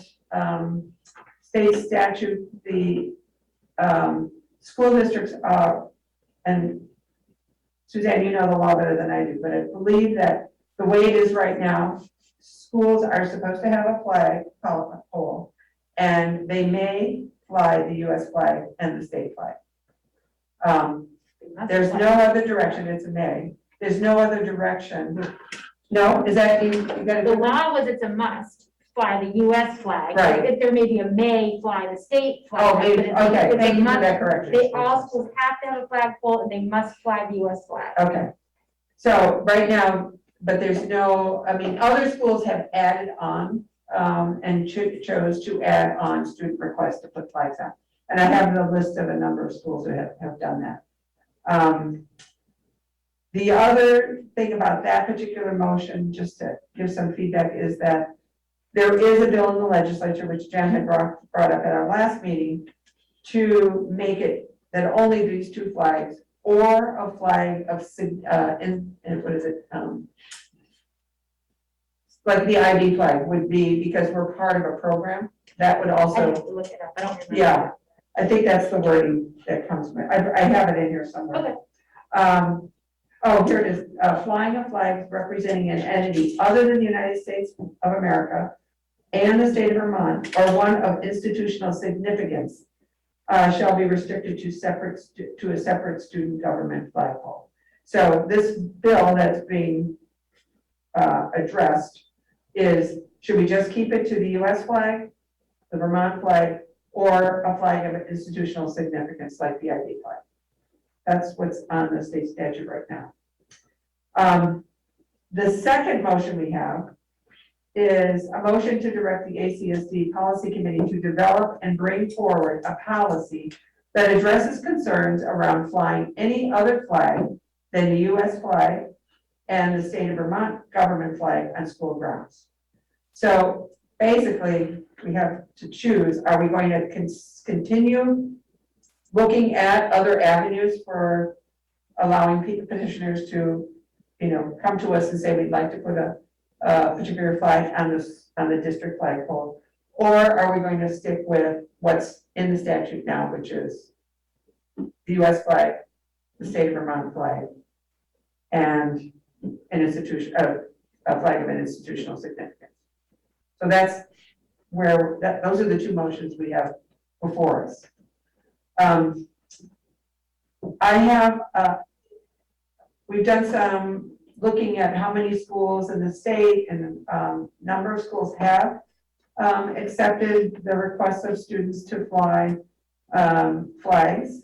state statute, the school districts are, and Suzanne, you know the law better than I do, but I believe that the way it is right now, schools are supposed to have a flag pole, and they may fly the US flag and the state flag. There's no other direction, it's a may. There's no other direction. No, is that, you gotta The do? law was it's a must fly the US flag. Right. If there may be a may fly the state flag. Oh, maybe, but it's- okay, it's a thank you for must. that correction. They all schools have to have a flagpole and they must fly the US flag. Okay, so right now, but there's no, I mean, other schools have added on, and chose to add on student requests to put flags on. And I have the list of a number of schools that have done that. The other thing about that particular motion, just to give some feedback, is that there is a bill in the legislature, which Jen had brought up at our last meeting, to make it that only these two flags or a flag of, what is it? Like the IB flag would be, because we're part of a program, that would I have also, to look it up. I don't remember. yeah, I think that's the wording that comes from it. I have it in here somewhere. Okay. Oh, here it is, flying a flag representing an entity other than the United States of America and the state of Vermont, or one of institutional significance, shall be restricted to a separate student government flagpole. So this bill that's being addressed is, should we just keep it to the US flag, the Vermont flag, or a flag of institutional significance like the IB flag? That's what's on the state statute right now. The second motion we have is a motion to direct the ACSD Policy Committee to develop and bring forward a policy that addresses concerns around flying any other flag than the US flag and the state of Vermont government flag on school grounds. So basically, we have to choose, are we going to continue looking at other avenues for allowing petitioners to, come to us and say, we'd like to put a particular flag on the district flagpole? Or are we going to stick with what's in the statute now, which is the US flag, the state of Vermont flag, and an institution, a flag of an institutional significance? So that's where, those are the two motions we have before us. I have, we've done some looking at how many schools in the state, and number of schools have accepted the request of students to fly flags.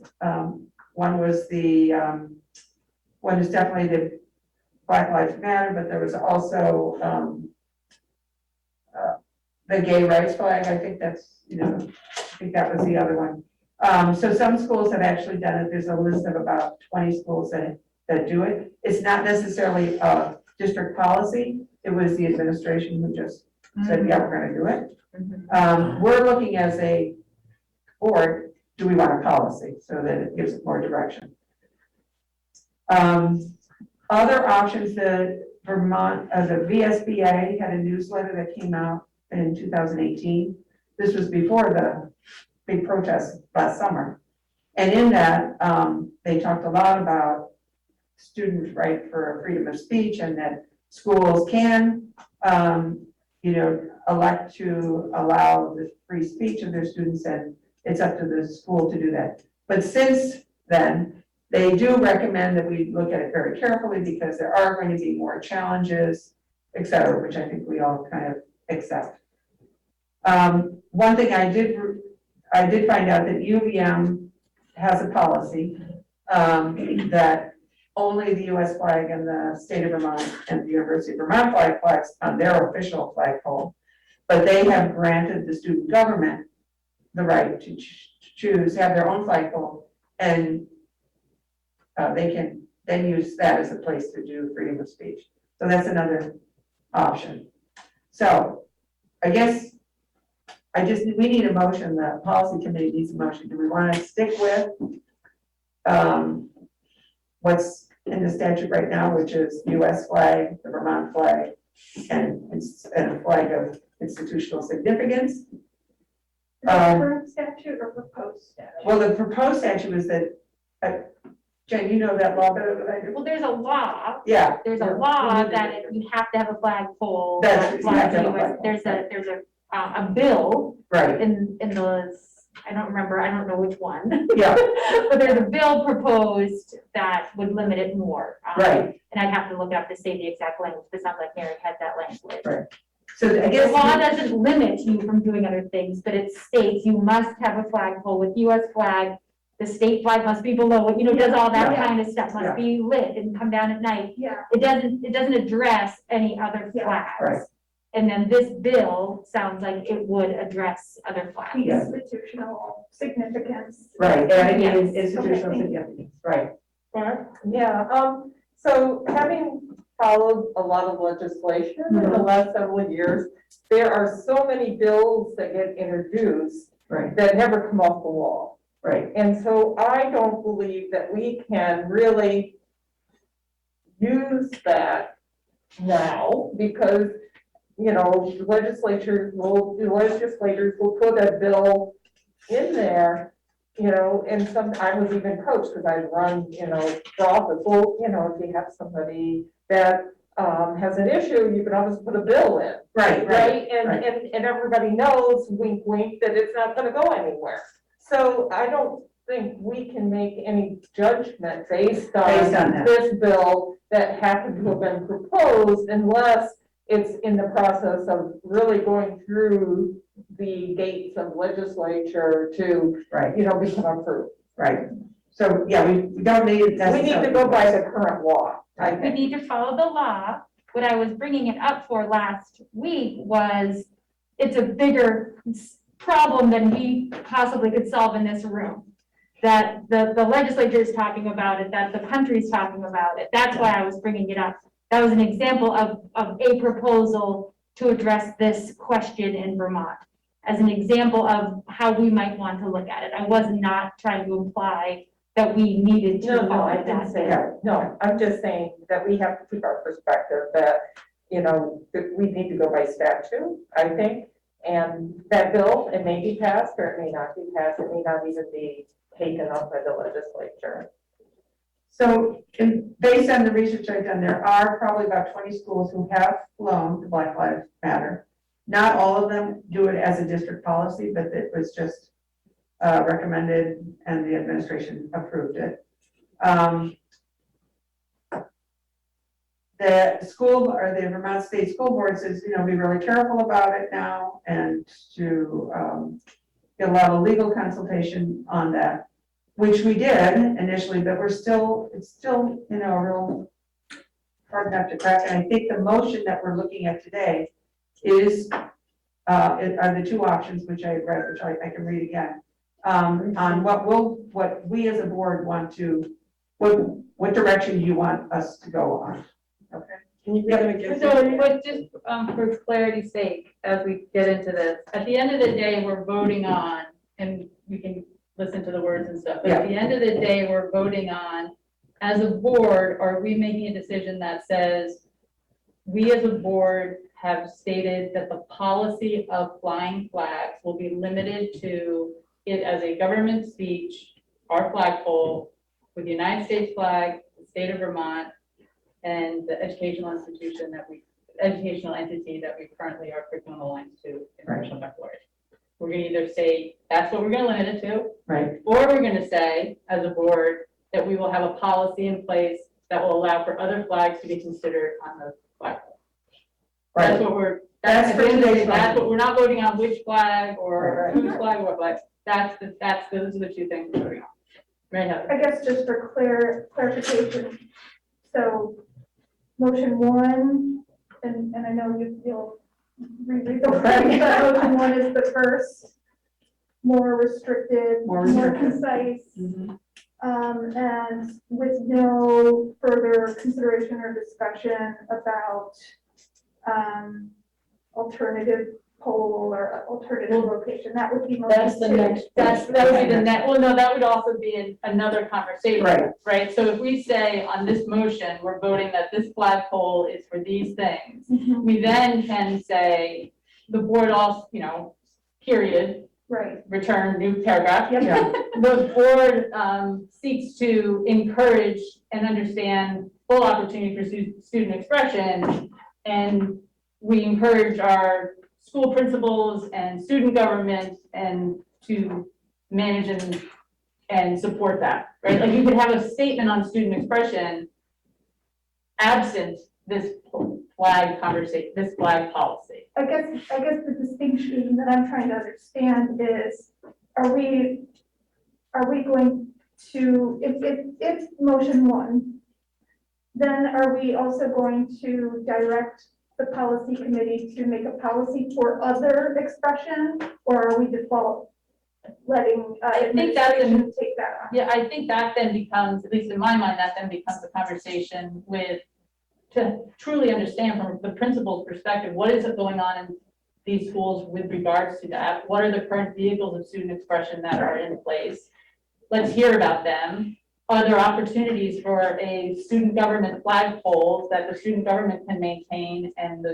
One was one is definitely the Black Lives Matter, but there was also the gay rights flag. I think that's, I think that was the other one. So some schools have actually done it. There's a list of about 20 schools that do it. It's not necessarily a district policy. It was the administration who just said, yeah, we're gonna do it. We're looking as a board, do we want a policy so that it gives it more direction? Other options, the VSBA had a newsletter that came out in 2018. This was before the big protest last summer. And in that, they talked a lot about student right for freedom of speech, and that schools can, elect to allow the free speech of their students, and it's up to the school to do that. But since then, they do recommend that we look at it very carefully, because there are going to be more challenges, et cetera, which I think we all kind of accept. One thing I did find out that UVM has a policy that only the US flag and the state of Vermont and the University of Vermont flags on their official flagpole, but they have granted the student government the right to choose, have their own flagpole, and they can then use that as a place to do freedom of speech. So that's another option. So I guess we need a motion, the policy committee needs a motion. Do we want to stick with what's in the statute right now, which is US flag, the Vermont flag, and a flag of institutional significance? Is that current statute or proposed statute? Well, the proposed statute is that, Jen, you know that law better than I do. Well, there's a law, Yeah. there's a law that you have to have a flagpole. That's- that you have to have a flies. flagpole. There's a bill Right, in those, I don't know which one. yeah, But there's a bill proposed that would limit it more. right. And I'd have to look it up to say the exact language, but it sounds like Mary had that language. Right. So I The guess. law doesn't limit you from doing other things, but it states you must have a flagpole with US flag. The state flag must be below it, does all that Yeah. kind of stuff, Yeah. must be lit and come down at night. Yeah, It doesn't address any other Yeah. flags. Right. And then this bill sounds like it would address other the flags. institutional significance. Right, and Yes. institutional Okay. significance, right. Yeah, so having followed a lot of legislation in the last several years, there are so many bills that get introduced Right, that never come off the wall. right, And so I don't believe that we can really use that now because, legislators will put a bill in there, and I was even coached because I run, for office. Well, if you have somebody that has an issue, you can always put a bill in. right, Right, and, right. and everybody knows, wink, wink, that it's not gonna go anywhere. So I don't think we can make any judgment based Based on on that. this bill that happened to have been proposed unless it's in the process of really going through the gates of legislature to, Right, become approved. right. So, yeah, we don't need it We necessarily. need to go by the current law, I We think. need to follow the law. What I was bringing it up for last week was it's a bigger problem than we possibly could solve in this room. That the legislature is talking about it, that the country's talking about it. That's why I was bringing it up. That was an example of a proposal to address this question in Vermont. As an example of how we might want to look at it. I was not trying to imply that we needed to No, follow I didn't that. say that. No, I'm just saying that we have to keep our perspective that, that we need to go by statute, I think. And that bill, it may be passed or it may not be passed. It may not even be taken up by the legislature. So, based on the research I've done, there are probably about 20 schools who have flown the Black Lives Matter. Not all of them do it as a district policy, but it was just recommended and the administration approved it. The school or the Vermont State School Board says, be really careful about it now and to get a lot of legal consultation on that, which we did initially, but it's still, a real hard nut to crack. And I think the motion that we're looking at today is, are the two options, which I read, which I can read again, on what we as a board want to, what direction you want us to go on. Okay. Can you read them again? So, but just for clarity's sake, as we get into this, at the end of the day, we're voting on, and we can listen to the words and stuff, but at the end of the day, we're voting on, as a board, are we making a decision that says, we as a board have stated that the policy of flying flags will be limited to it as a government speech, our flagpole, with the United States flag, the state of Vermont, and the educational educational entity that we currently are curriculum aligned to, International Baccalaureate. We're gonna either say, that's what we're gonna limit it to, Right. or we're gonna say, as a board, that we will have a policy in place that will allow for other flags to be considered on the flagpole. That's what we're, That's for today's that's vote. what, we're not voting on which flag or whose flag or what flag. Those are the two things we're voting on. Mary Heather. I guess just for clarification, so motion one, and I know you'll reread the word, but motion one is the first, more restricted, More more restricted. concise, Mhm. and with no further consideration or discussion about alternative pole or alternative location, that would be. That's the next, that would be the next, well, no, that would also be another conversation. Right. Right, so if we say on this motion, we're voting that this flagpole is for these things, Mhm. we then can say, the board also, you know, period, Right, return new paragraph. Yeah. The board seeks to encourage and understand full opportunity for student expression. And we encourage our school principals and student government and to manage and support that, right? Like you could have a statement on student expression absent this flag conversation, this flag policy. I guess the distinction that I'm trying to understand is, are we going to, if motion one, then are we also going to direct the policy committee to make a policy for other expression, or are we default letting I think that's administration take that on? Yeah, I think that then becomes, at least in my mind, that then becomes a conversation with, to truly understand from the principal's perspective, what is going on in these schools with regards to that? What are the current vehicles of student expression that are in place? Let's hear about them. Are there opportunities for a student government flagpole that the student government can maintain and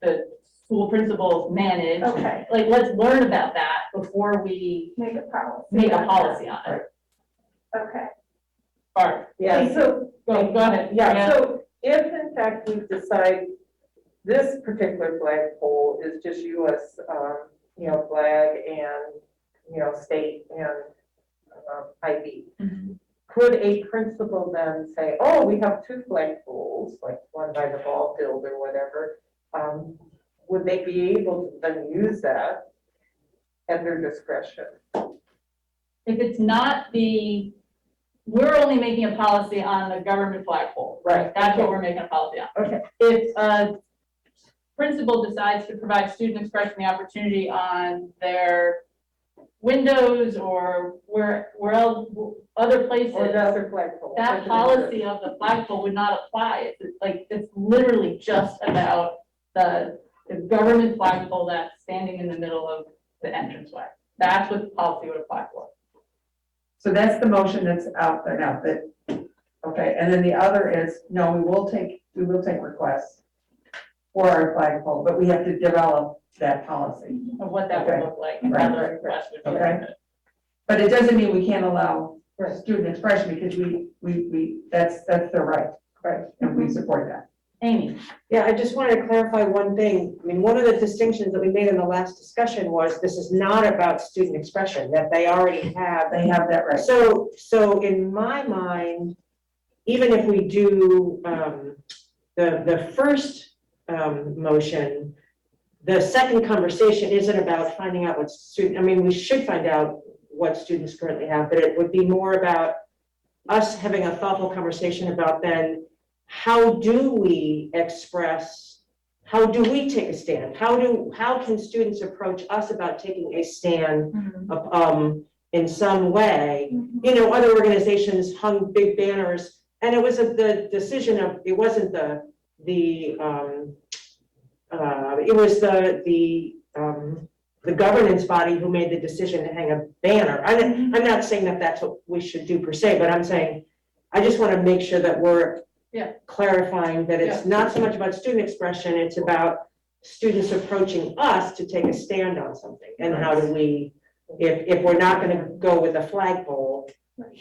the school principals manage? Okay, Like, let's learn about that before we make a policy. make a policy on it. Okay. All right, Yeah, so, go ahead. yeah, so if in fact we decide this particular flagpole is just US, flag and, state and ID, Mhm. could a principal then say, oh, we have two flagpoles, like one by the ball field or whatever, would they be able to then use that at their discretion? If it's not we're only making a policy on the government flagpole. Right. That's what we're making a policy on. Okay. If a principal decides to provide student expression the opportunity on their windows or where else, other places, Or the other flagpole? that policy of the flagpole would not apply. It's literally just about the government flagpole that's standing in the middle of the entranceway. That's what the policy would apply for. So that's the motion that's out there now, okay, and then the other is, no, we will take requests for our flagpole, but we have to develop that policy. Of what that would Okay. look like, and Right. how the request would be. Okay. But it doesn't mean we can't allow student expression because that's their right. Right. And we support that. Amy. Yeah, I just wanted to clarify one thing. I mean, one of the distinctions that we made in the last discussion was this is not about student expression, that they already have. They have that right. So in my mind, even if we do the first motion, the second conversation isn't about finding out what we should find out what students currently have, but it would be more about us having a thoughtful conversation about then how do we express, how do we take a stand? How can students approach us about taking a stand in some way? You know, other organizations hung big banners, and it was the decision of, it wasn't it was the governance body who made the decision to hang a banner. I'm not saying that that's what we should do per se, but I'm saying, I just want to make sure that we're clarifying that it's not so much about student expression, it's about students approaching us to take a stand on something. And how do we, if we're not going to go with a flagpole,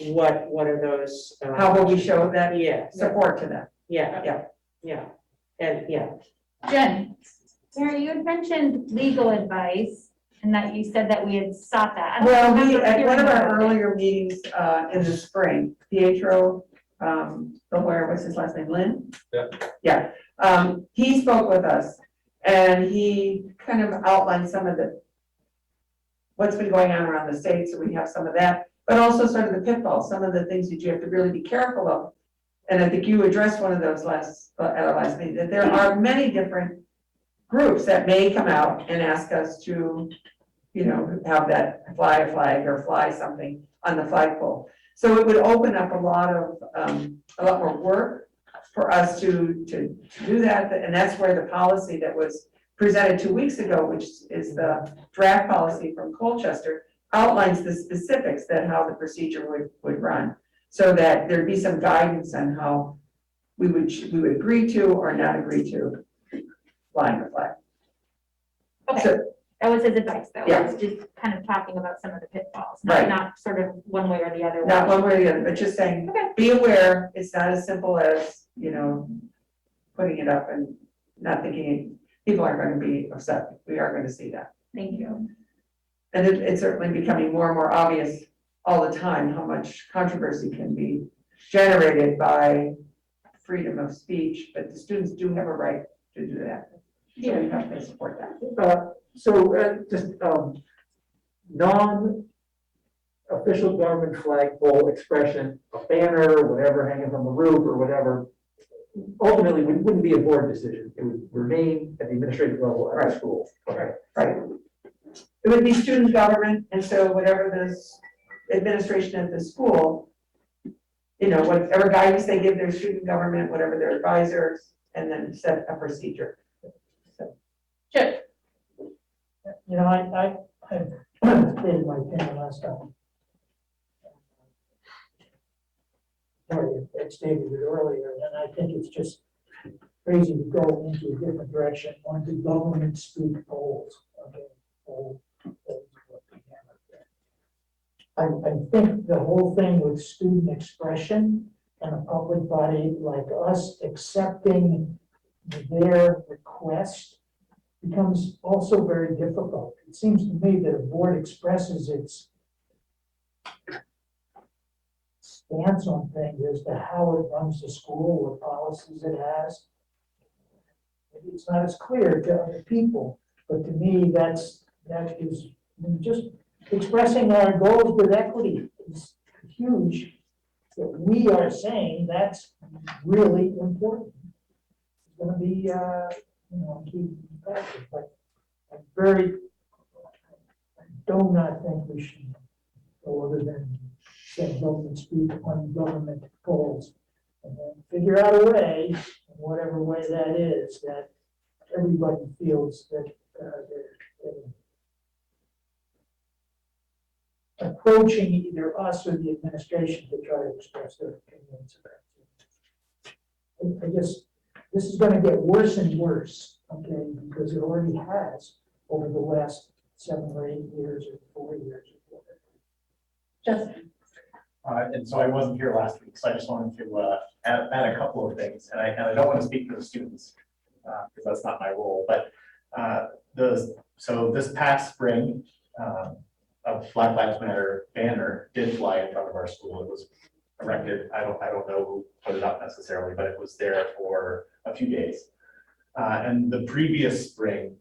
what are those? How will we show that support to them? Jen. Mary, you had mentioned legal advice and that you said that we had sought that. I don't Well, remember at one of hearing our about it. earlier meetings in the spring, Pietro, the lawyer, what's his last name, Lynn? Yeah, he spoke with us and he kind of outlined some of what's been going on around the state, so we have some of that, but also sort of the pitfalls, some of the things that you have to really be careful of. And I think you addressed one of those at our last meeting, that there are many different groups that may come out and ask us to, have that fly a flag or fly something on the flagpole. So it would open up a lot more work for us to do that. And that's where the policy that was presented 2 weeks ago, which is the draft policy from Colchester, outlines the specifics that how the procedure would run. So that there'd be some guidance on how we would agree to or not agree to flying the flag. Okay, So, that was his advice though. Yeah. It was just kind of talking about some of the pitfalls, Right. not sort of one way or the other. not one way or the other, but just saying, Okay. be aware, it's not as simple as, putting it up and not thinking, people aren't going to be upset. We are going to see that. Thank you. And it's certainly becoming more and more obvious all the time how much controversy can be generated by freedom of speech, but the students do have a right to do that. So we have to support that. Just non-official government flagpole expression, a banner, whatever, hanging from the roof or whatever, ultimately, it wouldn't be a board decision. It would remain at the administrative level at the school. Right. It would be student government, and so whatever this administration at the school, whatever guidance they give their student government, whatever their advisors, and then set a procedure. Sure. I stated my opinion last time. Sorry, I stated it earlier, and I think it's just crazy to go into a different direction, on the government speak polls, okay? I think the whole thing with student expression and a public body like us accepting their request becomes also very difficult. It seems to me that a board expresses its stance on things as to how it runs the school, what policies it has. Maybe it's not as clear to other people, but to me, that is just expressing our goals with equity is huge. That we are saying that's really important. It's going to be, key factor, but I do not think we should go other than say government speak on government goals, and then figure out a way, in whatever way that is, that everybody feels that they're approaching either us or the administration to try to express their opinions about it. I guess this is going to get worse and worse, okay, because it already has over the last 7 or 8 years or 4 years. Justin. And so I wasn't here last week, so I just wanted to add a couple of things. And I don't want to speak for the students because that's not my role. But so this past spring, a Black Lives Matter banner did fly in front of our school. It was erected. I don't know who put it up necessarily, but it was there for a few days. And the previous spring,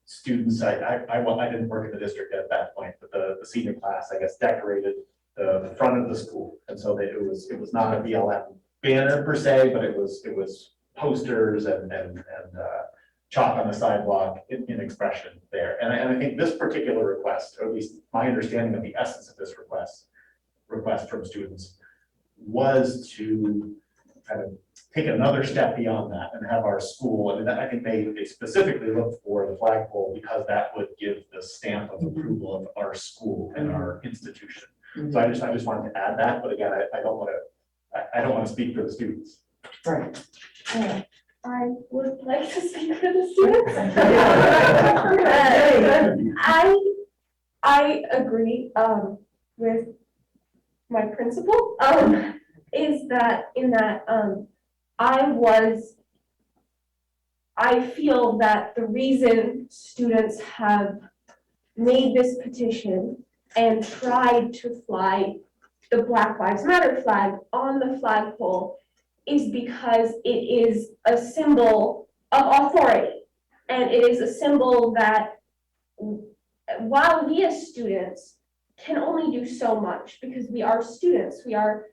students, I didn't work in the district at that point, but the senior class, I guess, decorated the front of the school. And so it was not a BLM banner per se, but it was posters and chalk on the sidewalk in expression there. And I think this particular request, or at least my understanding of the essence of this request from students, was to kind of take another step beyond that and have our school, and I think they specifically looked for the flagpole because that would give the stamp of approval of our school and our institution. So I just wanted to add that, but again, I don't want to speak for the students. Right. I would like to speak for the students. I agree with my principal, is that I feel that the reason students have made this petition and tried to fly the Black Lives Matter flag on the flagpole is because it is a symbol of authority. And it is a symbol that while we as students can only do so much because we are students, we are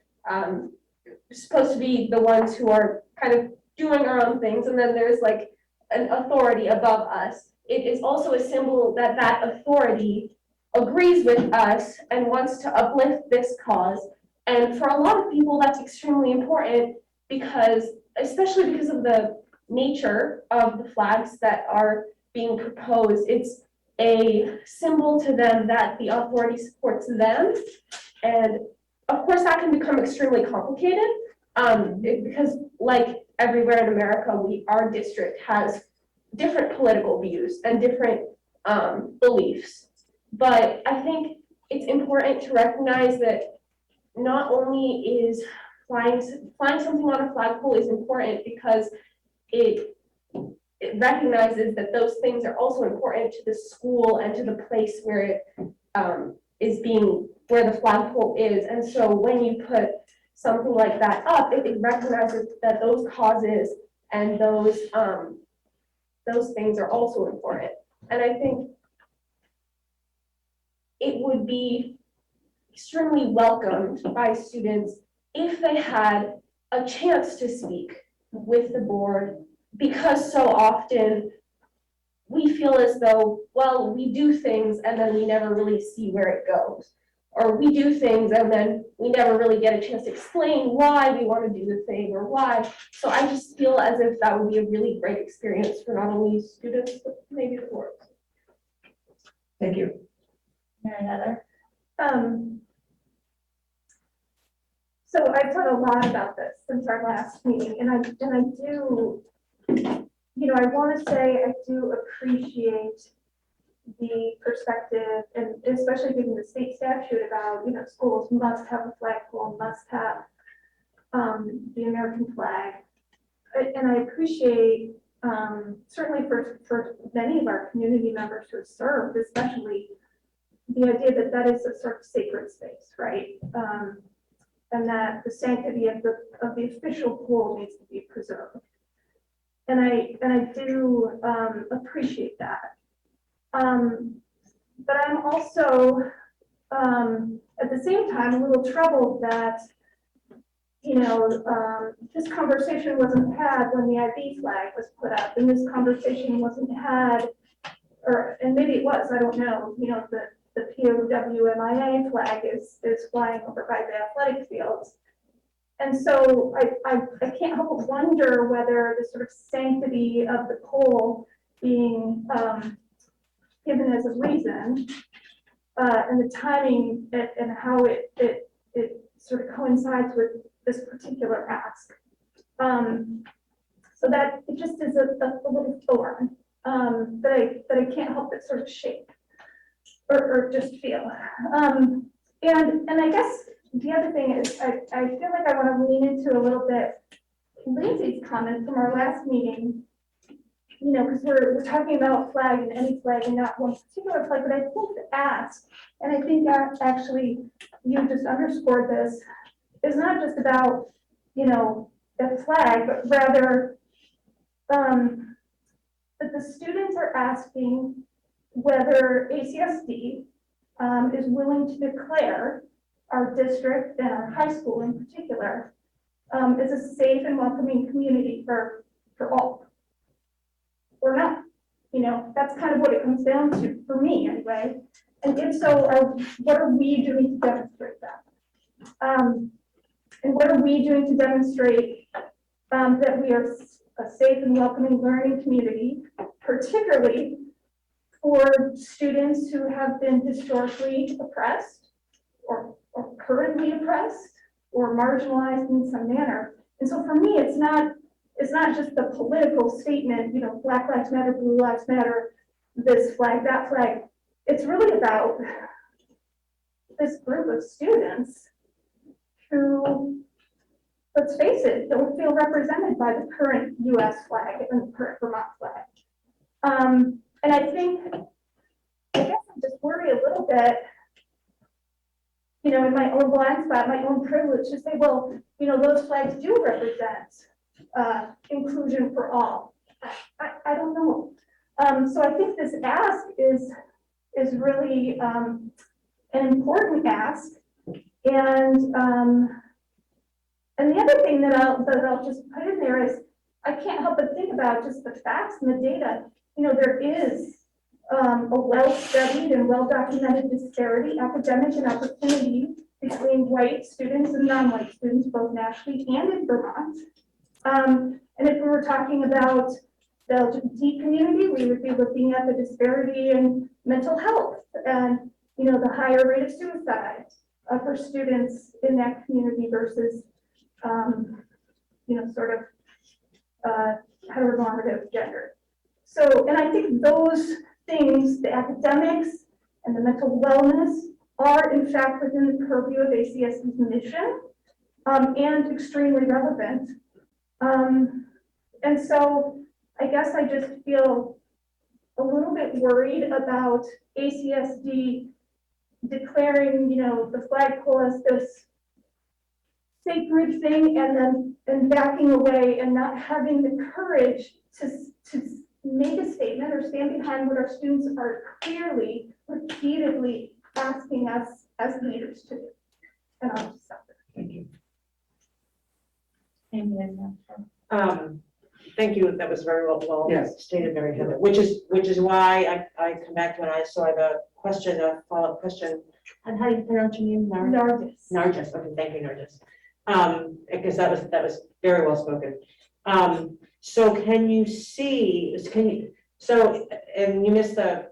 supposed to be the ones who are kind of doing our own things, and then there's like an authority above us. It is also a symbol that that authority agrees with us and wants to uplift this cause. And for a lot of people, that's extremely important because, especially because of the nature of the flags that are being proposed. It's a symbol to them that the authority supports them. And of course, that can become extremely complicated because like everywhere in America, our district has different political views and different beliefs. But I think it's important to recognize that not only is flying something on a flagpole is important because it recognizes that those things are also important to the school and to the place where it where the flagpole is. And so when you put something like that up, it recognizes that those causes and those things are also important. And I think it would be extremely welcomed by students if they had a chance to speak with the board, because so often we feel as though, well, we do things and then we never really see where it goes. Or we do things and then we never really get a chance to explain why we want to do the thing or why. So I just feel as if that would be a really great experience for not only students, but maybe the board. Thank you. Mary Heather? So I've thought a lot about this since our last meeting, and I do, I want to say I do appreciate the perspective, and especially given the state statute about, schools must have a flagpole, must have the American flag. And I appreciate, certainly for many of our community members who have served, especially the idea that that is a sort of sacred space, right? And that the sanctity of the official pole needs to be preserved. And I do appreciate that. But I'm also, at the same time, a little troubled that, this conversation wasn't had when the IB flag was put up, and this conversation wasn't had, and maybe it was, I don't know, the POWMIA flag is flying over by the athletic fields. And so I can't help but wonder whether the sort of sanctity of the pole being given as a reason, and the timing and how it sort of coincides with this particular ask. So that it just is a little thorn that I can't help but sort of shake or just feel. And I guess the other thing is I feel like I want to lean into a little bit Lindsay's comment from our last meeting, because we're talking about flag and any flag and not one particular flag, but I think the ask, and I think that actually you just underscored this, is not just about, the flag, but rather that the students are asking whether ACSD is willing to declare our district and our high school in particular as a safe and welcoming community for all, or not. That's kind of what it comes down to for me anyway. And if so, what are we doing to demonstrate that? And what are we doing to demonstrate that we are a safe and welcoming learning community, particularly for students who have been historically oppressed or currently oppressed or marginalized in some manner. And so for me, it's not just the political statement, Black Lives Matter, Blue Lives Matter, this flag, that flag. It's really about this group of students who, let's face it, don't feel represented by the current US flag and the current Vermont flag. And I guess I just worry a little bit, in my own blind spot, my own privilege to say, well, those flags do represent inclusion for all. I don't know. So I think this ask is really an important ask. And the other thing that I'll just put in there is I can't help but think about just the facts and the data. There is a well-studied and well-documented disparity, academic and opportunity between white students and non-white students, both nationally and in Vermont. And if we were talking about the LGBT community, we would be looking at the disparity in mental health and, you know, the higher rate of suicide for students in that community versus, you know, sort of heteronormative gender. So, and I think those things, the academics and the mental wellness, are in fact within the purview of ACSD's mission and extremely relevant. And so I guess I just feel a little bit worried about ACSD declaring, you know, the flagpole as this sacred thing and backing away and not having the courage to make a statement or stand behind what our students are clearly, repeatedly asking us as leaders to do. And I'll just stop there. Thank you. Thank you, that was very well Yes. stated, Mary Heather, which is why I come back when I saw the question, a follow-up question. And how do you pronounce your name? Nargis. Nargis, okay, thank you, Nargis. Because that was very well spoken. So and you missed the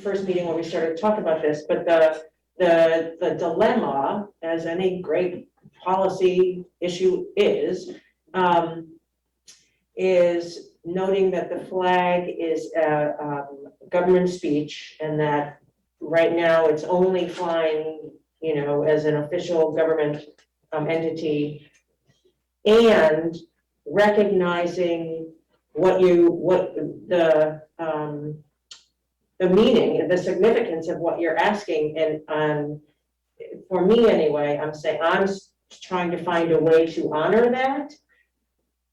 first meeting when we started to talk about this, but the dilemma, as any great policy issue is noting that the flag is a government speech and that right now it's only flying, you know, as an official government entity, and recognizing what the meaning and the significance of what you're asking. And for me anyway, I'm saying I'm trying to find a way to honor that.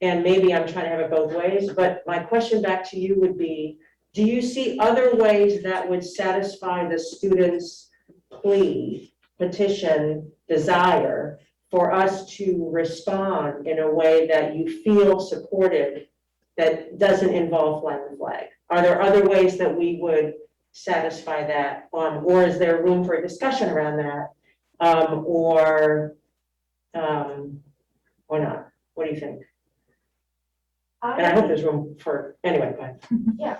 And maybe I'm trying to have it both ways, but my question back to you would be, do you see other ways that would satisfy the students' plea, petition, desire for us to respond in a way that you feel supported, that doesn't involve flying the flag? Are there other ways that we would satisfy that? Or is there room for a discussion around that? Or not? What do you think? And I hope there's room for, anyway, go ahead. Yeah,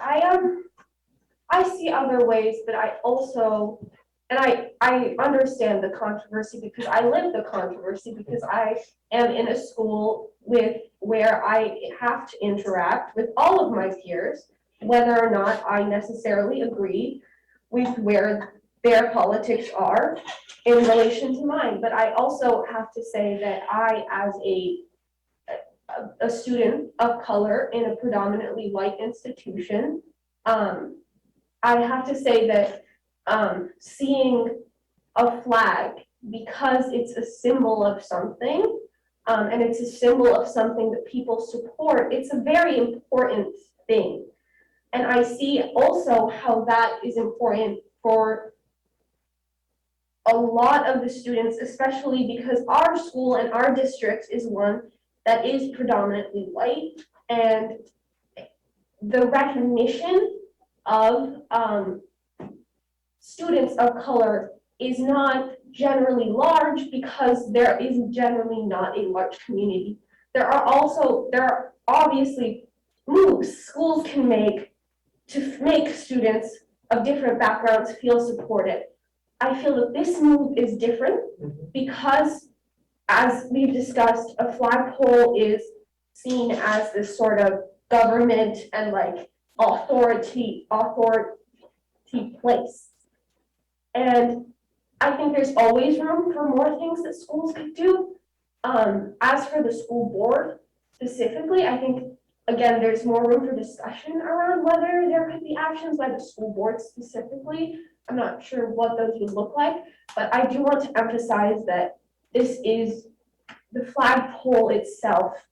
I see other ways, but I also, and I understand the controversy because I live the controversy because I am in a school where I have to interact with all of my peers, whether or not I necessarily agree with where their politics are in relation to mine. But I also have to say that I, as a student of color in a predominantly white institution, I have to say that seeing a flag, because it's a symbol of something, and it's a symbol of something that people support, it's a very important thing. And I see also how that is important for a lot of the students, especially because our school and our district is one that is predominantly white, and the recognition of students of color is not generally large because there is generally not a large community. There are obviously moves schools can make to make students of different backgrounds feel supported. I feel that this move is different because, as we've discussed, a flagpole is seen as this sort of government and like authority place. And I think there's always room for more things that schools could do. As for the school board specifically, I think, again, there's more room for discussion around whether there could be actions by the school board specifically. I'm not sure what those would look like, but I do want to emphasize that this is, the flagpole itself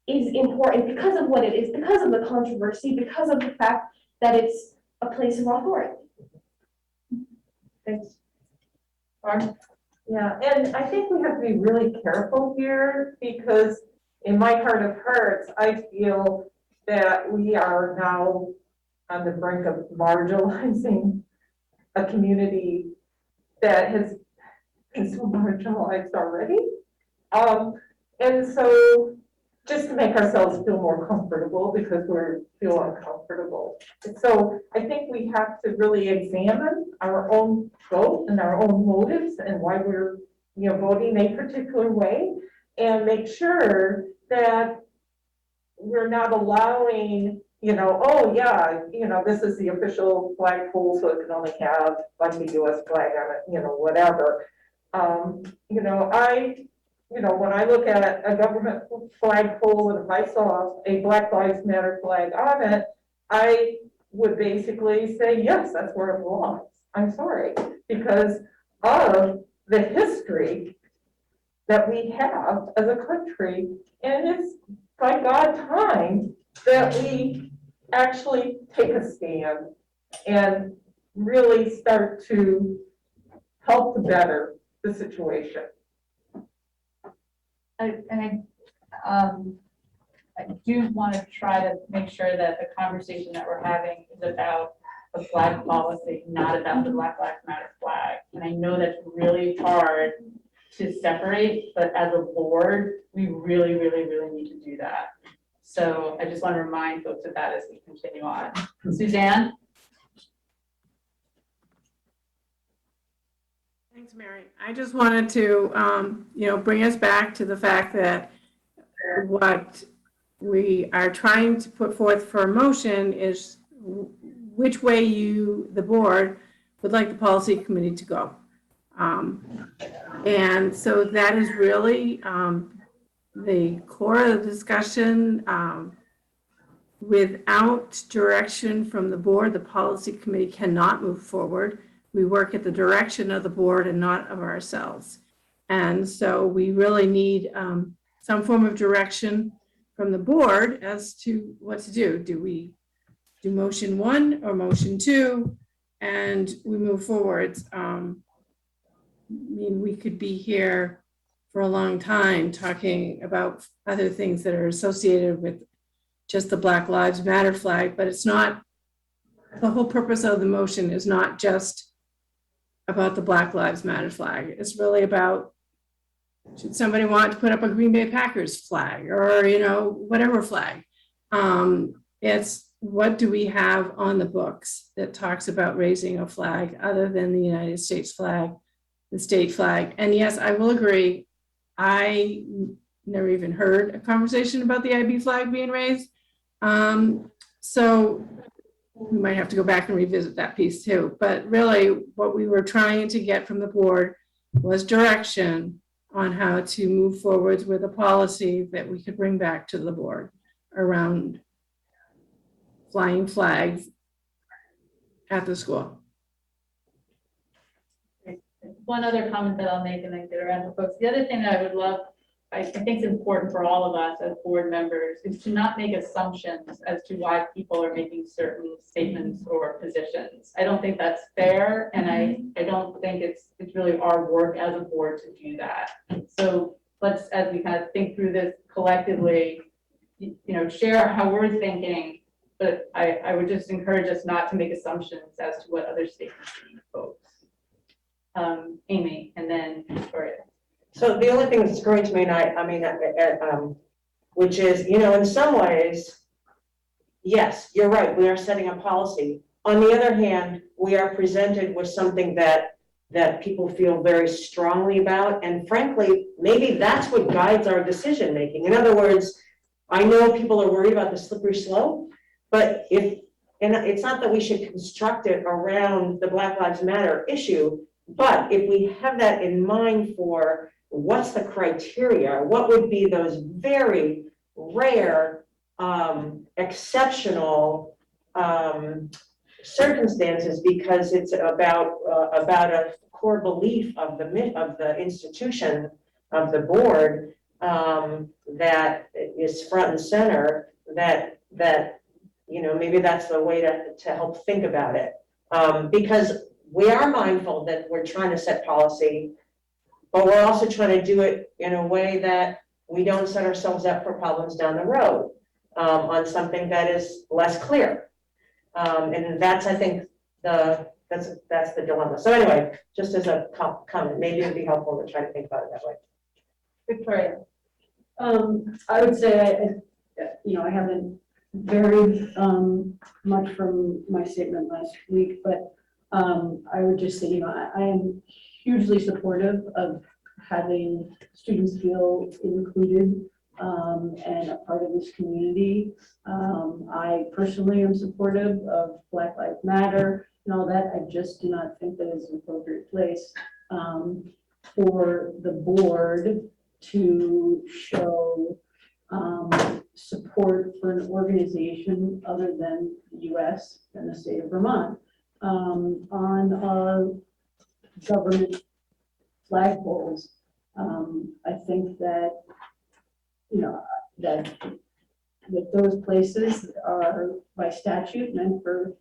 is important because of what it is, because of the controversy, because of the fact that it's a place of authority. Thanks. Yeah, and I think we have to be really careful here because in my heart of hearts, I feel that we are now on the brink of marginalizing a community that has been so marginalized already. And so just to make ourselves feel more comfortable because we're feel uncomfortable. And so I think we have to really examine our own vote and our own motives and why we're, voting a particular way, and make sure that we're not allowing, oh yeah, this is the official flagpole, so it can only have like the US flag on it, whatever. When I look at a government flagpole and if I saw a Black Lives Matter flag on it, I would basically say, yes, that's where it belongs. I'm sorry, because of the history that we have as a country, and it's by God time that we actually take a stand and really start to help to better the situation. I do want to try to make sure that the conversation that we're having is about the flag policy, not about the Black Lives Matter flag. And I know that's really hard to separate, but as a board, we really, really, really need to do that. So I just want to remind folks of that as we continue on. Suzanne? Thanks, Mary. I just wanted to, bring us back to the fact that what we are trying to put forth for a motion is which way the board, would like the policy committee to go. And so that is really the core of the discussion. Without direction from the board, the policy committee cannot move forward. We work at the direction of the board and not of ourselves. And so we really need some form of direction from the board as to what to do. Do we do motion 1 or motion 2 and we move forward? We could be here for a long time talking about other things that are associated with just the Black Lives Matter flag, but it's not, the whole purpose of the motion is not just about the Black Lives Matter flag. It's really about, should somebody want to put up a Green Bay Packers flag or, whatever flag. It's what do we have on the books that talks about raising a flag other than the United States flag, the state flag. And yes, I will agree. I never even heard a conversation about the IB flag being raised. So we might have to go back and revisit that piece too. But really what we were trying to get from the board was direction on how to move forwards with a policy that we could bring back to the board around flying flags at the school. One other comment that I'll make and then get around to folks. The other thing that I would love, I think it's important for all of us as board members, is to not make assumptions as to why people are making certain statements or positions. I don't think that's fair, and I don't think it's really our work as a board to do that. So let's, as we kind of think through this collectively, share how we're thinking, but I would just encourage us not to make assumptions as to what other statements mean, folks. Amy, and then Victoria. So the only thing that's occurring to me, which is, in some ways, yes, you're right, we are setting a policy. On the other hand, we are presented with something that people feel very strongly about, and frankly, maybe that's what guides our decision making. In other words, I know people are worried about the slippery slope, but and it's not that we should construct it around the Black Lives Matter issue, but if we have that in mind for what's the criteria, what would be those very rare, exceptional circumstances, because it's about a core belief of the institution, of the board, that is front and center, that maybe that's the way to help think about it. Because we are mindful that we're trying to set policy, but we're also trying to do it in a way that we don't set ourselves up for problems down the road on something that is less clear. And that's, I think, that's the dilemma. So anyway, just as a comment, maybe it'd be helpful to try to think about it that way. Victoria. I would say I haven't varied, much from my statement last week, but, I would just say, I am hugely supportive of having students feel included, and a part of this community. I personally am supportive of Black Lives Matter and all that. I just do not think that is an appropriate place, for the board to show support for an organization other than the US and the state of Vermont on government flagpoles. I think that, that those places are by statute meant for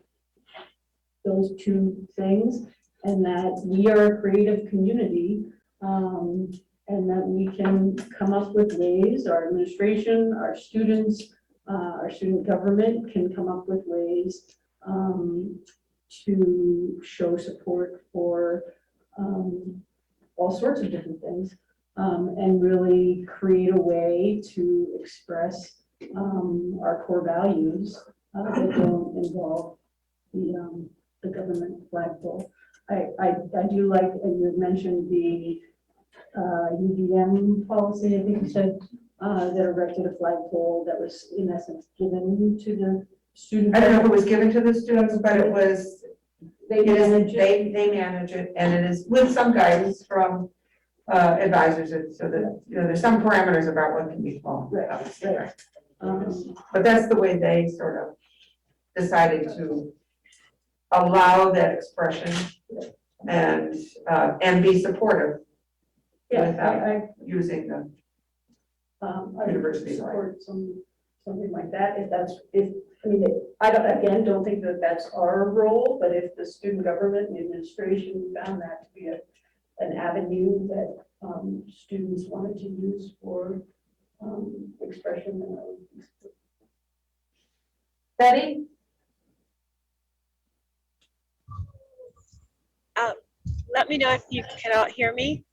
those two things, and that we are a creative community, and that we can come up with ways, our administration, our students, our student government can come up with ways to show support for all sorts of different things, and really create a way to express our core values that don't involve the government flagpole. I do like, and you had mentioned the UVM policy, I think you said, that erected a flagpole that was in essence given to the students. I don't know if it was given to the students, but it was, They manage it. they manage it, and it is with some guidance from advisors, and so that, there's some parameters about what can be followed. Right. But that's the way they sort of decided to allow that expression and be supportive Yeah, without using the I university would support something like that, I don't think that that's our role, but if the student government and the administration found that to be an avenue that students wanted to use for expression, then I would. Betty? Let me know if you cannot hear me.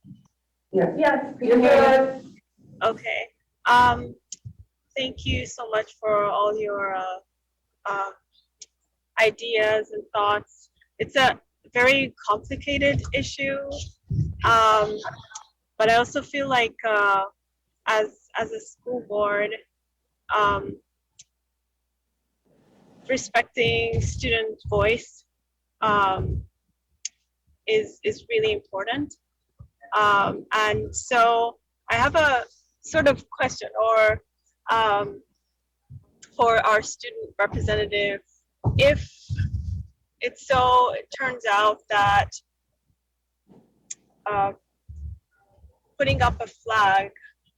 Yeah, You're good. Okay. Thank you so much for all your ideas and thoughts. It's a very complicated issue, but I also feel like as a school board, respecting student voice is really important. And so I have a sort of question or for our student representative, if it turns out that putting up a flag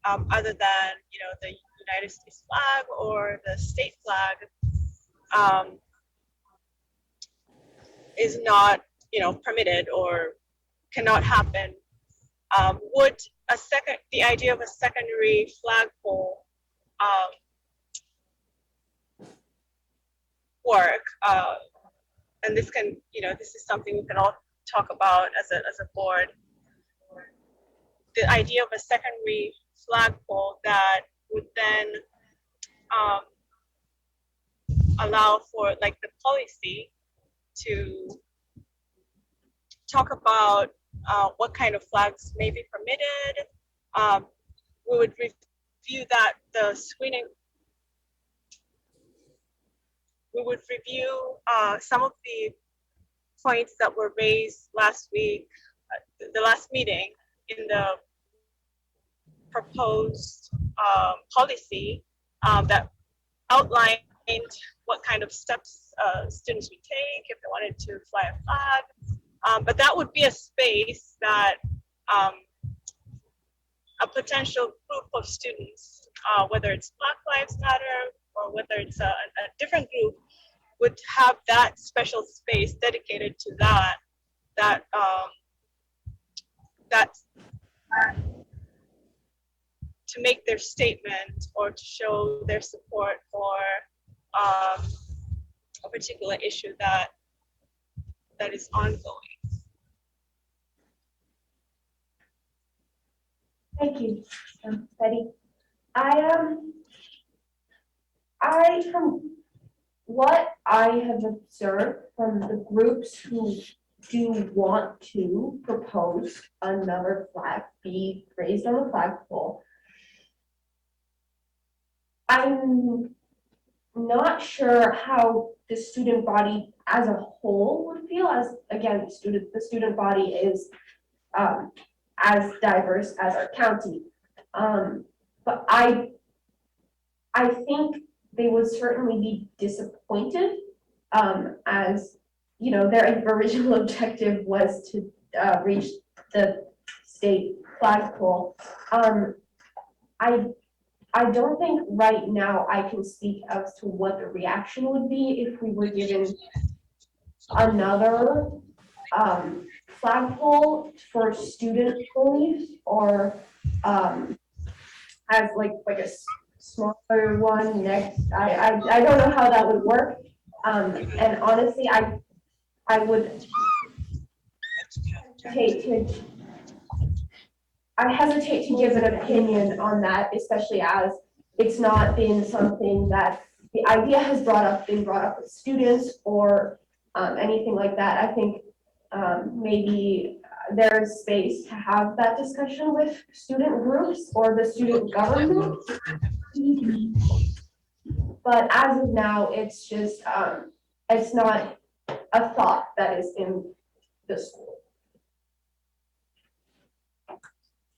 other than the United States flag or the state flag is not permitted or cannot happen, would the idea of a secondary flagpole work? And this can, this is something we can all talk about as a board. The idea of a secondary flagpole that would then allow for like the policy to talk about what kind of flags may be permitted. We would review we would review some of the points that were raised last week, the last meeting, in the proposed policy that outlined what kind of steps students would take if they wanted to fly a flag. But that would be a space that a potential group of students, whether it's Black Lives Matter or whether it's a different group, would have that special space dedicated to that to make their statement or to show their support for a particular issue that is ongoing. Thank you, Betty. From what I have observed from the groups who do want to propose another flag be raised on the flagpole, I'm not sure how the student body as a whole would feel, as again, the student body is as diverse as our county. But I think they would certainly be disappointed, as you know, their original objective was to reach the state flagpole. I don't think right now I can speak as to what the reaction would be if we were given another flagpole for student belief, or as like a smaller one next. I don't know how that would work. And honestly, I would hesitate to give an opinion on that, especially as it's not been something that the idea has been brought up with students or anything like that. I think maybe there's space to have that discussion with student groups or the student government. But as of now, it's just, it's not a thought that is in the school.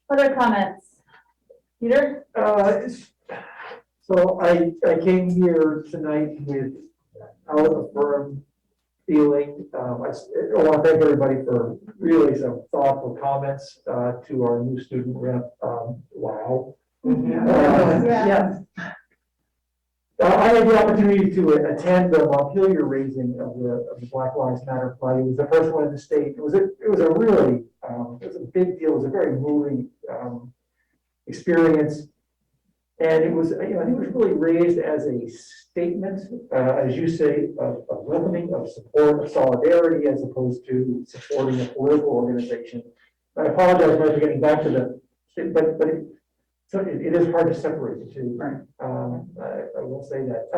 Other comments? Peter? So I came here tonight without a firm feeling. I want to thank everybody for really some thoughtful comments to our new student rep. Wow. Yeah. I had the opportunity to attend the Montpelier raising of the Black Lives Matter flag. It was the first one in the state. It was a really it was a big deal. It was a very moving experience, and it was, I think it was really raised as a statement, as you say, of welcoming, of support, of solidarity, as opposed to supporting a political organization. I apologize for getting back to the, but it is hard to separate the two. Right. I will say that.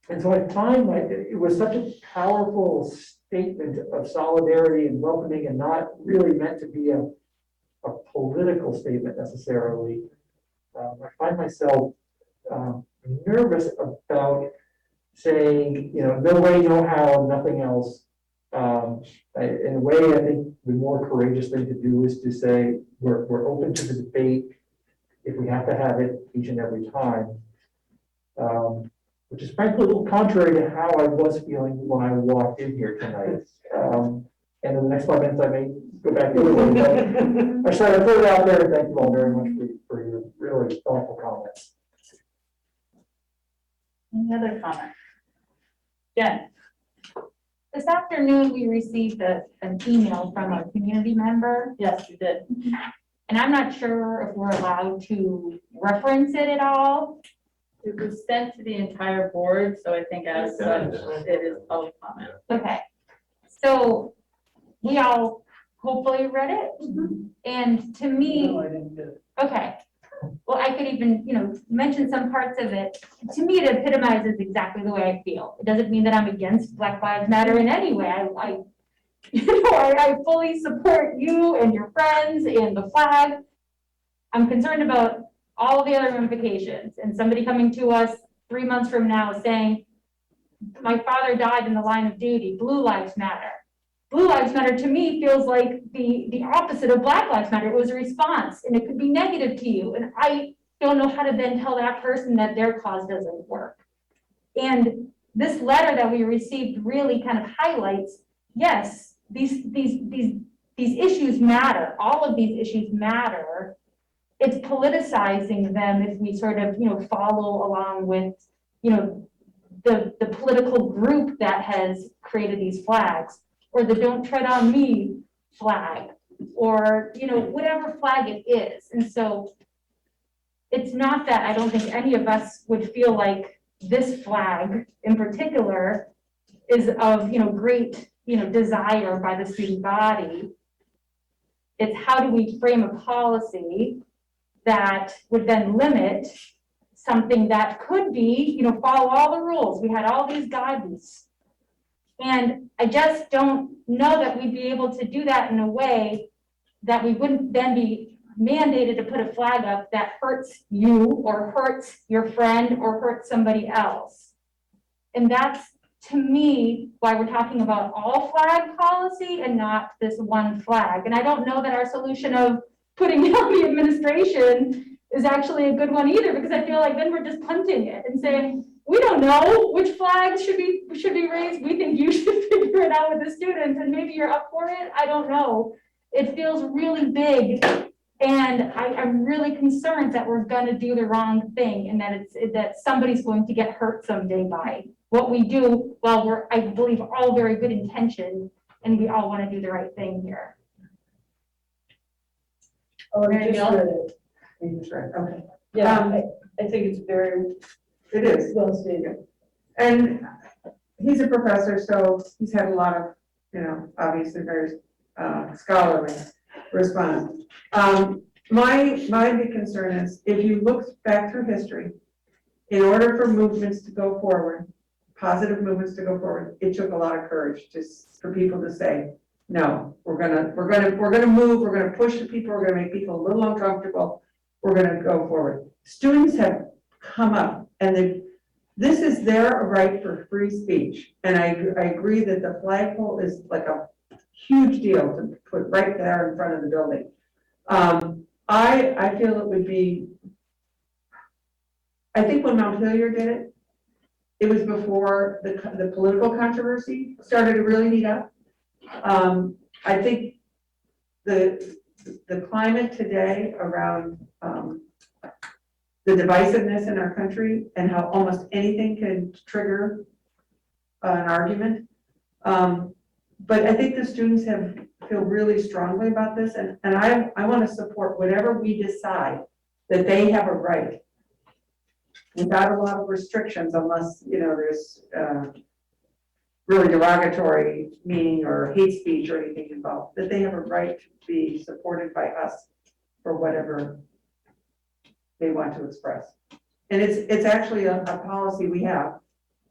And so I find it was such a powerful statement of solidarity and welcoming, and not really meant to be a political statement necessarily. I find myself nervous about saying, no way, no how, nothing else. In a way, I think the more courageous thing to do is to say, we're open to the debate if we have to have it each and every time. Which is frankly a little contrary to how I was feeling when I walked in here tonight. And in the next 5 minutes, I may go back to it. I try to put it out there, and thank you all very much for your really thoughtful comments. Any other comments? Jen? This afternoon, we received an email from a community member. Yes, you did. And I'm not sure if we're allowed to reference it at all. It was sent to the entire board, so I think as such, it is public comment. Okay. So we all hopefully read it. And to me, No, I didn't get it. okay. Well, I could even, mention some parts of it. To me, it epitomizes exactly the way I feel. It doesn't mean that I'm against Black Lives Matter in any way. I fully support you and your friends and the flag. I'm concerned about all the other ramifications, and somebody coming to us 3 months from now saying, my father died in the line of duty, Blue Lives Matter. Blue Lives Matter to me feels like the opposite of Black Lives Matter. It was a response, and it could be negative to you. And I don't know how to then tell that person that their cause doesn't work. And this letter that we received really kind of highlights, yes, these issues matter. All of these issues matter. It's politicizing them if we sort of, follow along with, the political group that has created these flags, or the Don't Tread on Me flag, or, whatever flag it is. And so it's not that I don't think any of us would feel like this flag in particular is of, great, desire by the student body. It's how do we frame a policy that would then limit something that could be, follow all the rules. We had all these guidance. And I just don't know that we'd be able to do that in a way that we wouldn't then be mandated to put a flag up that hurts you or hurts your friend or hurts somebody else. And that's, to me, why we're talking about all flag policy and not this one flag. And I don't know that our solution of putting out the administration is actually a good one either, because I feel like then we're just punting it and saying, we don't know which flags should be raised. We think you should figure it out with the students, and maybe you're up for it. I don't know. It feels really big, and I'm really concerned that we're going to do the wrong thing, and that somebody's going to get hurt someday by what we do. While we're, I believe, all very good intention, and we all want to do the right thing here. Oh, Mary just Jo? the- Okay. Yeah, I think it's very It is. well stated. And he's a professor, so he's had a lot of, obviously very scholarly response. My big concern is, if you look back through history, in order for movements to go forward, positive movements to go forward, it took a lot of courage for people to say, no, we're gonna move, we're gonna push the people, we're gonna make people a little uncomfortable, we're gonna go forward. Students have come up, and this is their right for free speech. And I agree that the flagpole is like a huge deal to put right there in front of the building. I feel it would be, I think when Mount Hillier did it, it was before the political controversy started to really heat up. I think the climate today around the divisiveness in our country and how almost anything can trigger an argument. But I think the students feel really strongly about this, and I want to support whatever we decide that they have a right without a lot of restrictions, unless, there's really derogatory meaning or hate speech or anything involved, that they have a right to be supported by us for whatever they want to express. And it's actually a policy we have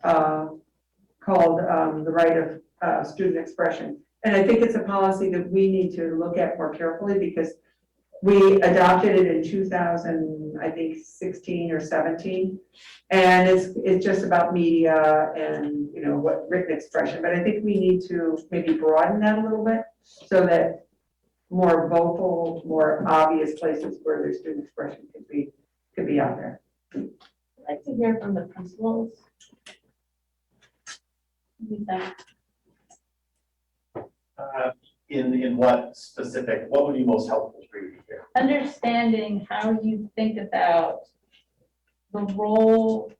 called the right of student expression. And I think it's a policy that we need to look at more carefully, because we adopted it in 2000, I think 16 or 17. And it's just about media and, what written expression. But I think we need to maybe broaden that a little bit so that more vocal, more obvious places where there's student expression could be out there. I'd like to hear from the principals. What do you think? In what specific, what would be most helpful for you to hear? Understanding how you think about the role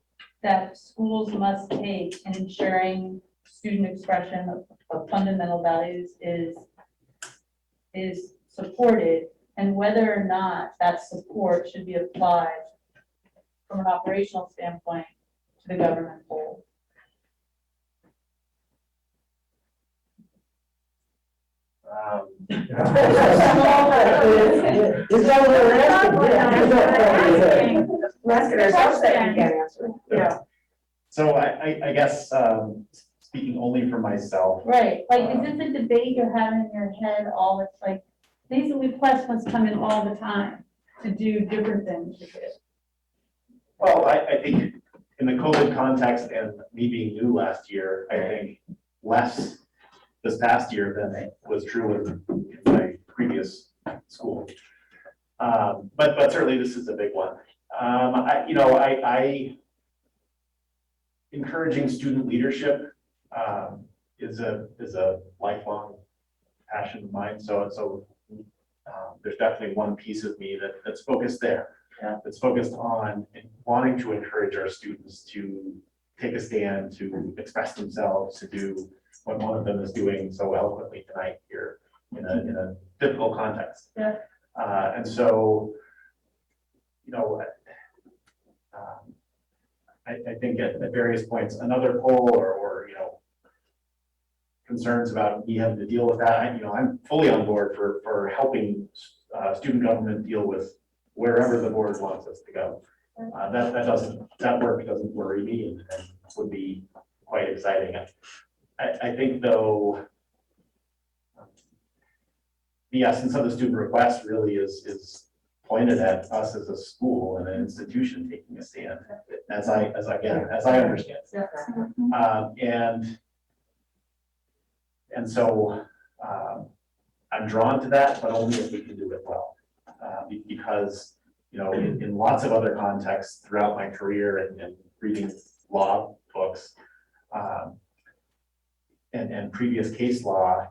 that schools must take in ensuring student expression of fundamental values is supported, and whether or not that support should be applied from an operational standpoint to the government whole. Is that what we're asking? We're asking ourselves that, you can't answer. Yeah. So I guess, speaking only for myself. Right, like, is this a debate you're having in your head all, it's like, these requests must come in all the time to do different things with it. Well, I think in the COVID context and me being new last year, I think less this past year than it was true in my previous school. But certainly this is a big one. I encouraging student leadership is a lifelong passion of mine. So there's definitely one piece of me that's focused there. Yeah. That's focused on wanting to encourage our students to take a stand, to express themselves, to do what one of them is doing so eloquently tonight here in a difficult context. Yeah. And so, I think at various points, another poll or concerns about me having to deal with that. I'm fully on board for helping student government deal with wherever the board wants us to go. That work doesn't worry me and would be quite exciting. I think though, the essence of the student request really is pointed at us as a school and an institution taking a stand, as I understand it. And so I'm drawn to that, but only if we can do it well. Because, you know, in lots of other contexts throughout my career and reading law books and previous case law,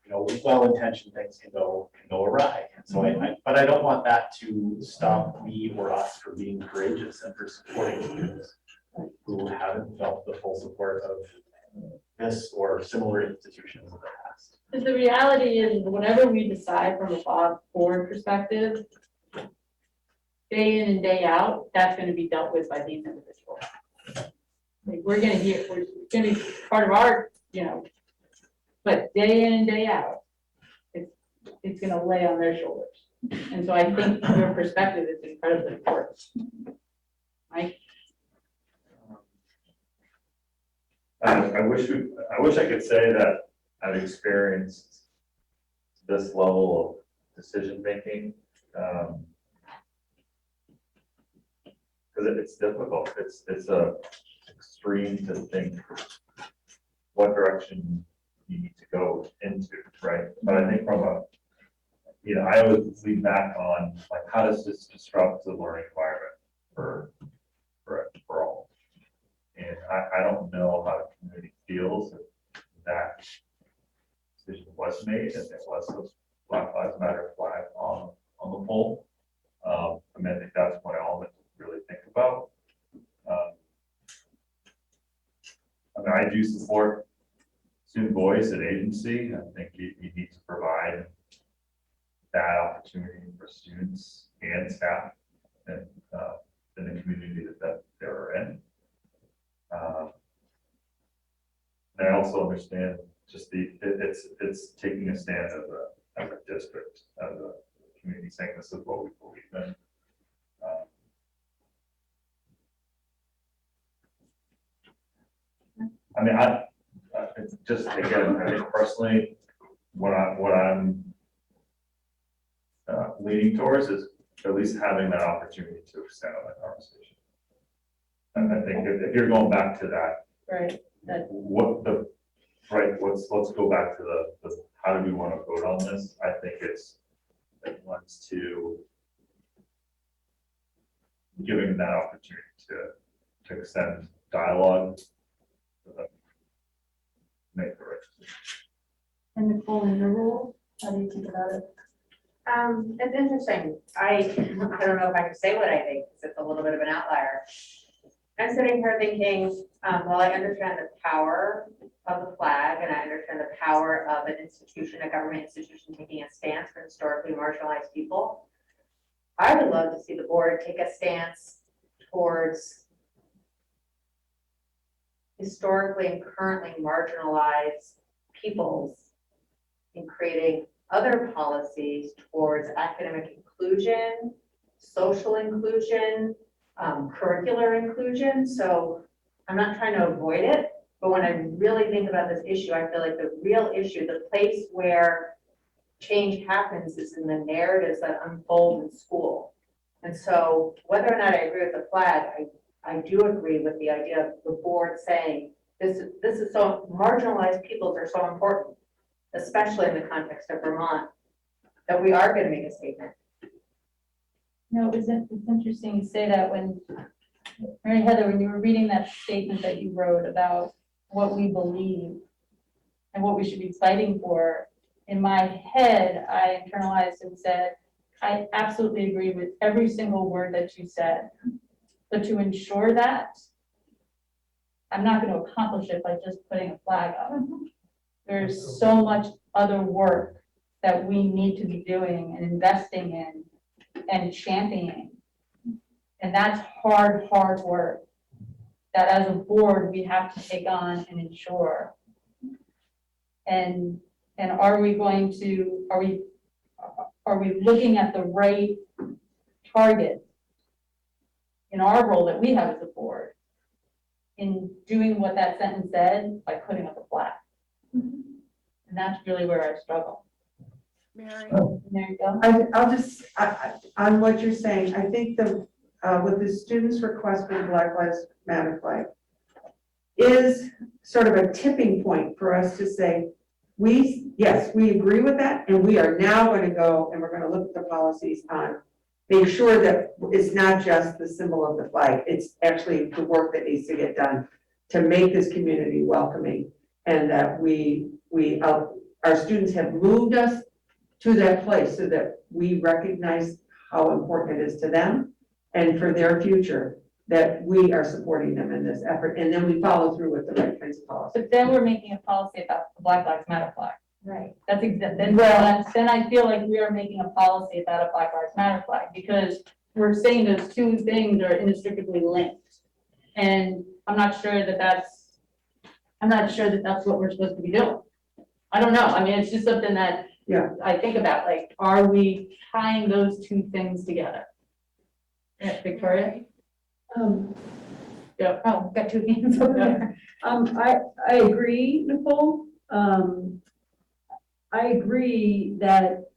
you know, well-intentioned things can go awry. So but I don't want that to stop me or us from being courageous and for supporting students who haven't felt the full support of this or similar institutions in the past. Because the reality is, whatever we decide from a board perspective, day in and day out, that's going to be dealt with by these individuals. Like, we're going to be part of our, you know, but day in and day out, it's going to lay on their shoulders. And so I think your perspective is incredibly important. Mike? I wish I could say that I've experienced this level of decision making. Because it's difficult. It's a extreme to think what direction you need to go into, right? But I think from a, you know, I always lean back on like, how does this disrupt the learning environment for all? And I don't know how the community feels if that decision was made and there was a Black Lives Matter flag on the pole. I mean, I think that's one element to really think about. I mean, I do support student voice and agency. I think you need to provide that opportunity for students and staff and in the community that they're in. And I also understand just it's taking a stand as a district, as a community, saying this is what we believe in. I mean, it's just again, I think personally, what I'm leaning towards is at least having that opportunity to extend on that conversation. And I think if you're going back to that, right? Let's go back to the how do we want to vote on this? I think it wants to giving that opportunity to extend dialogue. Make the right decision. And Nicole, in your role, how do you think about it? It's interesting. I don't know if I can say what I think, because it's a little bit of an outlier. I'm sitting here thinking, well, I understand the power of the flag, and I understand the power of an institution, a government institution, taking a stance for historically marginalized people. I would love to see the board take a stance towards historically and currently marginalized peoples in creating other policies towards academic inclusion, social inclusion, curricular inclusion. So I'm not trying to avoid it, but when I really think about this issue, I feel like the real issue, the place where change happens is in the narratives that unfold in school. And so whether or not I agree with the flag, I do agree with the idea of the board saying this is so marginalized peoples are so important, especially in the context of Vermont, that we are going to make a statement. No, it's interesting you say that when, Mary Heather, when you were reading that statement that you wrote about what we believe and what we should be fighting for, in my head, I internalized and said, I absolutely agree with every single word that you said. But to ensure that, I'm not going to accomplish it by just putting a flag up. There's so much other work that we need to be doing and investing in and championing. And that's hard work that as a board, we have to take on and ensure. And are we are we looking at the right target in our role that we have as a board in doing what that sentence said by putting up a flag? And that's really where I struggle. Mary? There you go. I'll just, on what you're saying, I think with the students' request for the Black Lives Matter flag is sort of a tipping point for us to say, yes, we agree with that, and we are now going to go and we're going to look at the policies on, make sure that it's not just the symbol of the flag, it's actually the work that needs to get done to make this community welcoming, and that our students have moved us to that place so that we recognize how important it is to them and for their future, that we are supporting them in this effort, and then we follow through with the right kinds of policies. But then we're making a policy about the Black Lives Matter flag. Right. That's then I feel like we are making a policy about a Black Lives Matter flag, because we're saying those two things are inextricably linked. And I'm not sure that that's what we're supposed to be doing. I don't know. I mean, it's just something that I think about, like, are we tying those two things together? Yeah, Victoria? Yeah. Oh, got two hands over there. I agree, Nicole. I agree that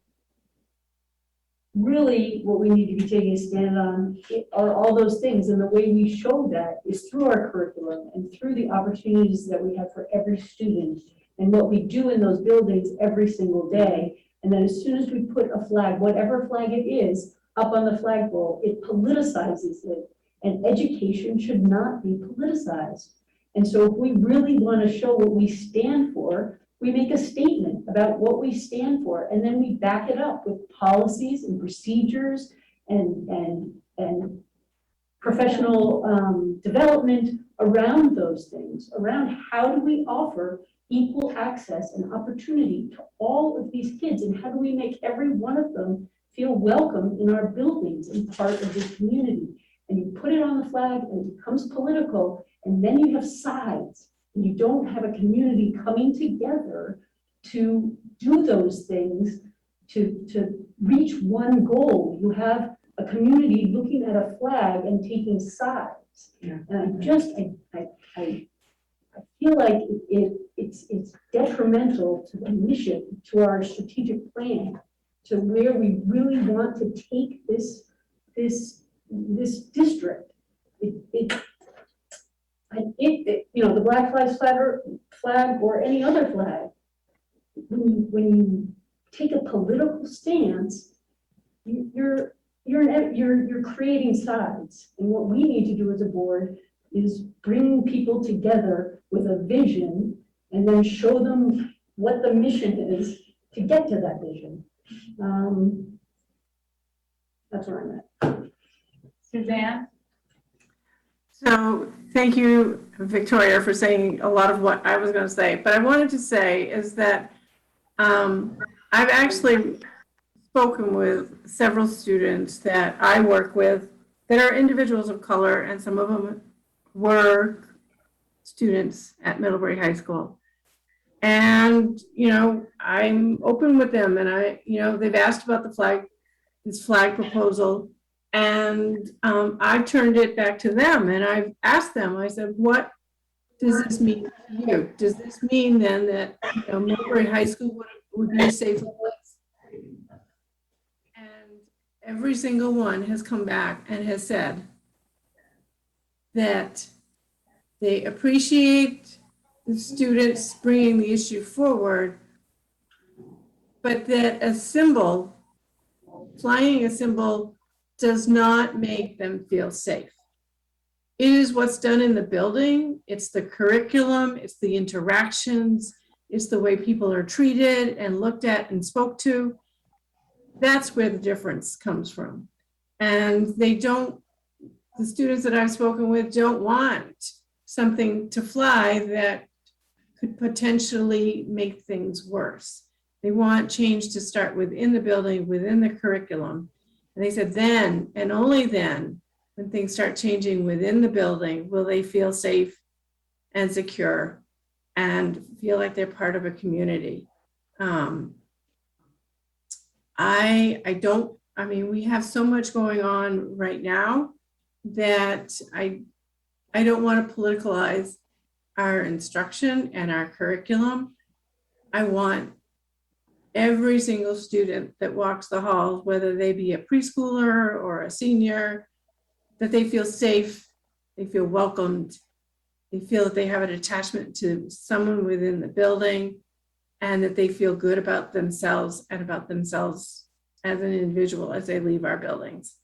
really what we need to be taking a stand on are all those things. And the way we show that is through our curriculum and through the opportunities that we have for every student and what we do in those buildings every single day. And then as soon as we put a flag, whatever flag it is, up on the flagpole, it politicizes it. And education should not be politicized. And so if we really want to show what we stand for, we make a statement about what we stand for, and then we back it up with policies and procedures and professional development around those things, around how do we offer equal access and opportunity to all of these kids, and how do we make every one of them feel welcome in our buildings and part of the community. And you put it on the flag and it becomes political, and then you have sides. And you don't have a community coming together to do those things, to reach one goal. You have a community looking at a flag and taking sides. Yeah. And I feel like it's detrimental to the mission, to our strategic plan, to where we really want to take this district. The Black Lives Matter flag or any other flag, when you take a political stance, you're creating sides. And what we need to do as a board is bring people together with a vision and then show them what the mission is to get to that vision. That's where I'm at. Suzanne? So thank you, Victoria, for saying a lot of what I was going to say. But I wanted to say is that I've actually spoken with several students that I work with that are individuals of color, and some of them were students at Middlebury High School. And, I'm open with them, and they've asked about this flag proposal. And I turned it back to them, and I've asked them, I said, what does this mean to you? Does this mean then that Middlebury High School would be a safer place? And every single one has come back and has said that they appreciate the students bringing the issue forward, but that a symbol, flying a symbol, does not make them feel safe. It is what's done in the building. It's the curriculum. It's the interactions. It's the way people are treated and looked at and spoke to. That's where the difference comes from. And the students that I've spoken with don't want something to fly that could potentially make things worse. They want change to start within the building, within the curriculum. And they said then, and only then, when things start changing within the building, will they feel safe and secure and feel like they're part of a community. I mean, we have so much going on right now that I don't want to politicalize our instruction and our curriculum. I want every single student that walks the halls, whether they be a preschooler or a senior, that they feel safe, they feel welcomed, they feel that they have an attachment to someone within the building, and that they feel good about themselves and about themselves as an individual as they leave our buildings.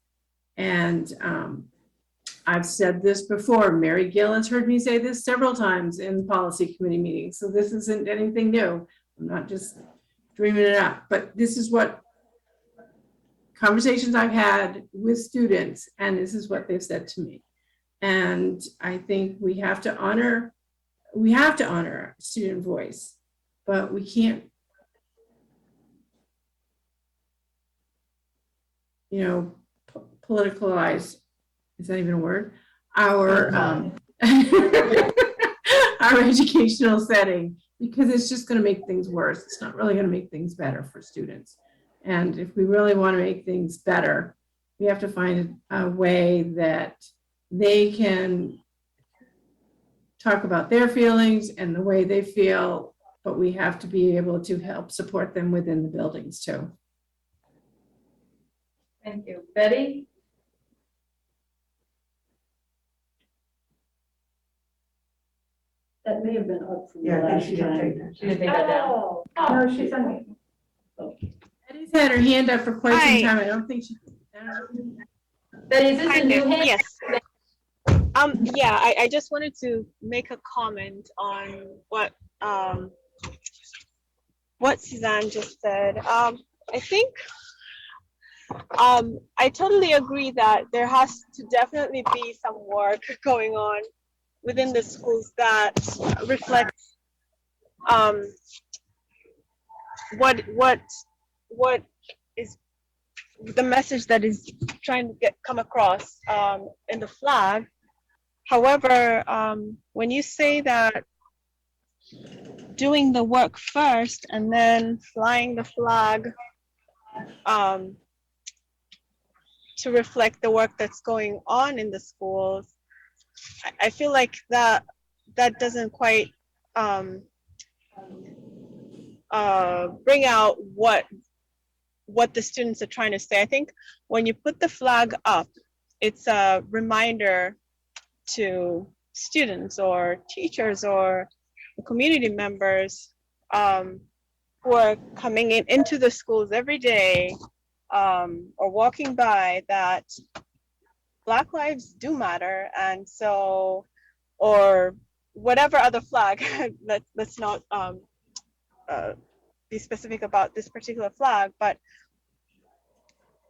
And I've said this before, Mary Gill has heard me say this several times in policy committee meetings, so this isn't anything new. I'm not just dreaming it up, but this is what conversations I've had with students, and this is what they've said to me. And I think we have to honor student voice, but we can't, politicalize, is that even a word? Our our educational setting, because it's just going to make things worse. It's not really going to make things better for students. And if we really want to make things better, we have to find a way that they can talk about their feelings and the way they feel, but we have to be able to help support them within the buildings too. Thank you. Betty? That may have been up from the Yeah, I think last she did time. take that. She didn't take that down. Oh, No, she's on. Betty's had her hand up for quite some Hi. time. I don't think she. Betty, is this Hi a new there. hand? Yes. Yeah, I just wanted to make a comment on what Suzanne just said. I think I totally agree that there has to definitely be some work going on within the schools that reflects what is the message that is trying to come across in the flag. However, when you say that doing the work first and then flying the flag to reflect the work that's going on in the schools, I feel like that doesn't quite bring out what the students are trying to say. I think when you put the flag up, it's a reminder to students or teachers or community members who are coming into the schools every day or walking by that Black lives do matter. And so, or whatever other flag, let's not be specific about this particular flag, but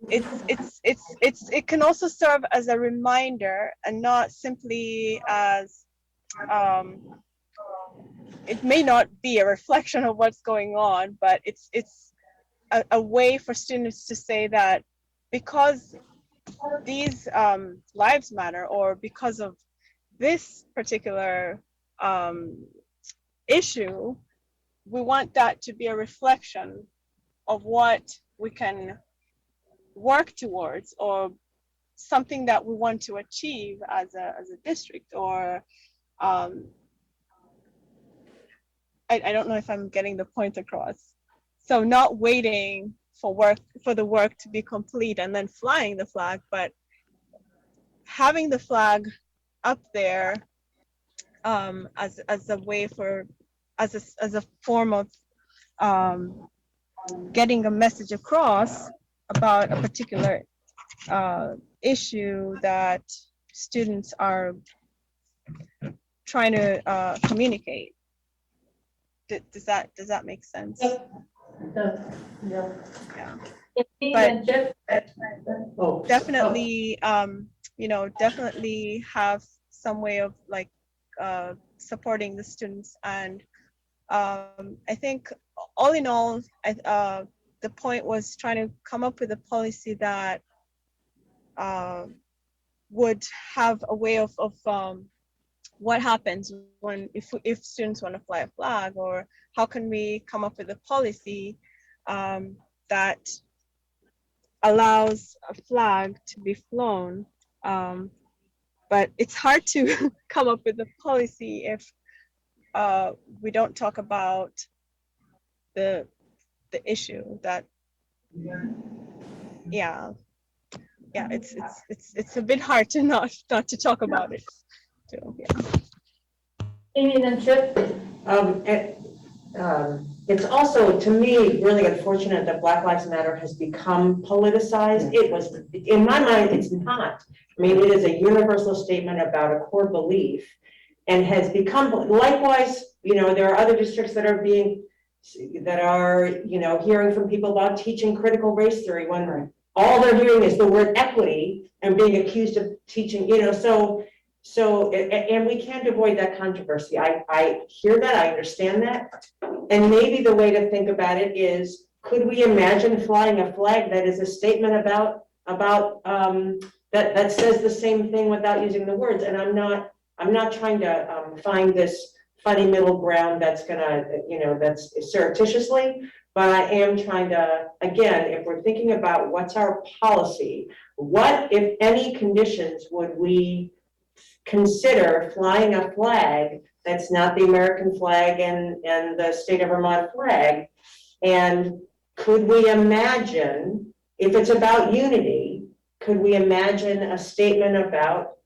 it can also serve as a reminder and not simply as it may not be a reflection of what's going on, but it's a way for students to say that because these lives matter, or because of this particular issue, we want that to be a reflection of what we can work towards, or something that we want to achieve as a district, or I don't know if I'm getting the point across. So not waiting for the work to be complete and then flying the flag, but having the flag up there as a way as a form of getting a message across about a particular issue that students are trying to communicate. Does that make sense? Yeah. But definitely, definitely have some way of like supporting the students. And I think all in all, the point was trying to come up with a policy that would have a way of what happens if students want to fly a flag, or how can we come up with a policy that allows a flag to be flown. But it's hard to come up with a policy if we don't talk about the issue that, yeah, it's a bit hard to not to talk about it. So, yeah. Amy and then Chip? It's also, to me, really unfortunate that Black Lives Matter has become politicized. It was, in my mind, it's not. I mean, it is a universal statement about a core belief and has become, likewise, you know, there are other districts that are hearing from people about teaching critical race theory when all they're hearing is the word equity and being accused of teaching, you know, so, and we can't avoid that controversy. I hear that, I understand that. And maybe the way to think about it is, could we imagine flying a flag that is a statement about that says the same thing without using the words? And I'm not trying to find this funny middle ground that's gonna, you know, that's surreptitiously, but I am trying to, again, if we're thinking about what's our policy, what, if any, conditions would we consider flying a flag that's not the American flag and the state of Vermont flag? And could we imagine, if it's about unity, could we imagine a statement about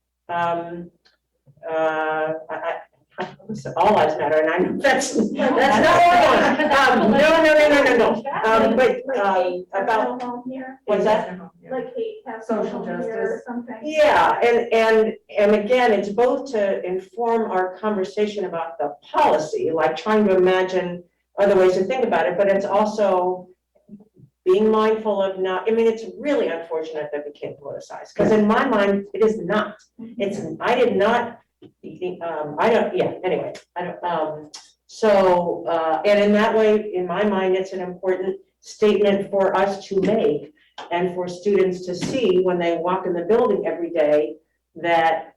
all lives matter, and I know that's not what I want. No. But about, what's that? Like hate has Social here or justice. something. Yeah, and again, it's both to inform our conversation about the policy, like trying to imagine other ways to think about it, but it's also being mindful of not, I mean, it's really unfortunate that it became politicized, because in my mind, it is not. I did not, anyway, and in that way, in my mind, it's an important statement for us to make and for students to see when they walk in the building every day that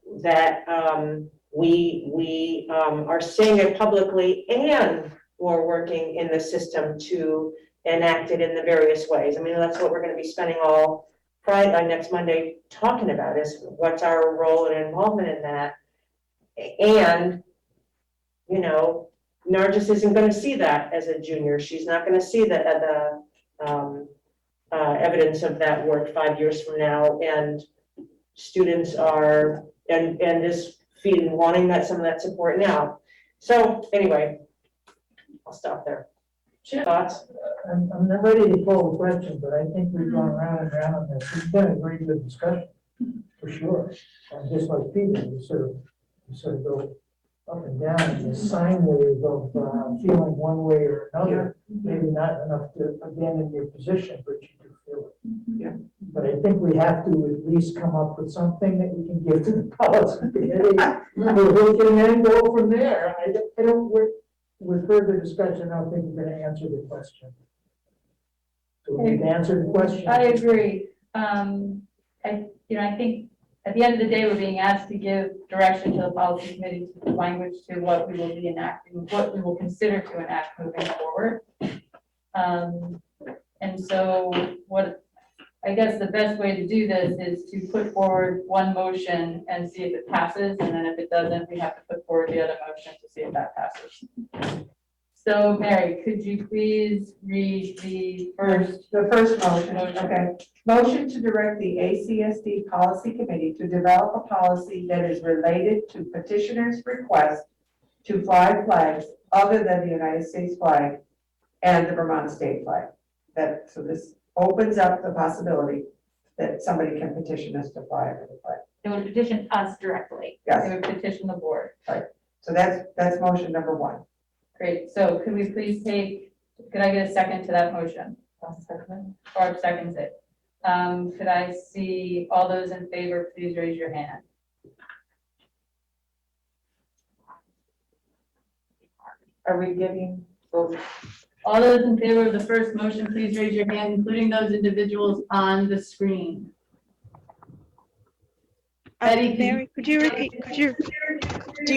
we are saying it publicly, and we're working in the system to enact it in the various ways. I mean, that's what we're going to be spending all Friday, next Monday, talking about, is what's our role and involvement in that. And, you know, Nargis isn't going to see that as a junior. She's not going to see the evidence of that work 5 years from now. And students are, and is wanting some of that support now. So anyway, I'll stop there. Thoughts? I'm not ready to pull the question, but I think we've gone round and round on this. It's been a very good discussion, for sure. And just like Peter, you sort of go up and down in the sine wave of feeling one way or another. Maybe not enough to abandon your position, but you do feel it. Yeah. But I think we have to at least come up with something that we can give to the policy committee, where we can then go from there. I don't, with further discussion, I don't think we're going to answer the question. So we need to answer the question. I agree. I think at the end of the day, we're being asked to give direction to the policy committee, to the language, to what we will be enacting, what we will consider to enact moving forward. And so I guess the best way to do this is to put forward one motion and see if it passes, and then if it doesn't, we have to put forward the other motion to see if that passes. So Mary, could you please read the first motion? Okay. Motion to direct the ACSD Policy Committee to develop a policy that is related to petitioners' request to fly flags other than the United States flag and the Vermont state flag. So this opens up the possibility that somebody can petition us to fly under the flag. They would petition us directly. Yes. They would petition the board. Right. So that's motion number one. Great. So could we please could I get a second to that motion? Barb seconds it. Could I see all those in favor, please raise your hand. Are we giving votes? All those in favor of the first motion, please raise your hand, including those individuals on the screen. Betty, Mary, do you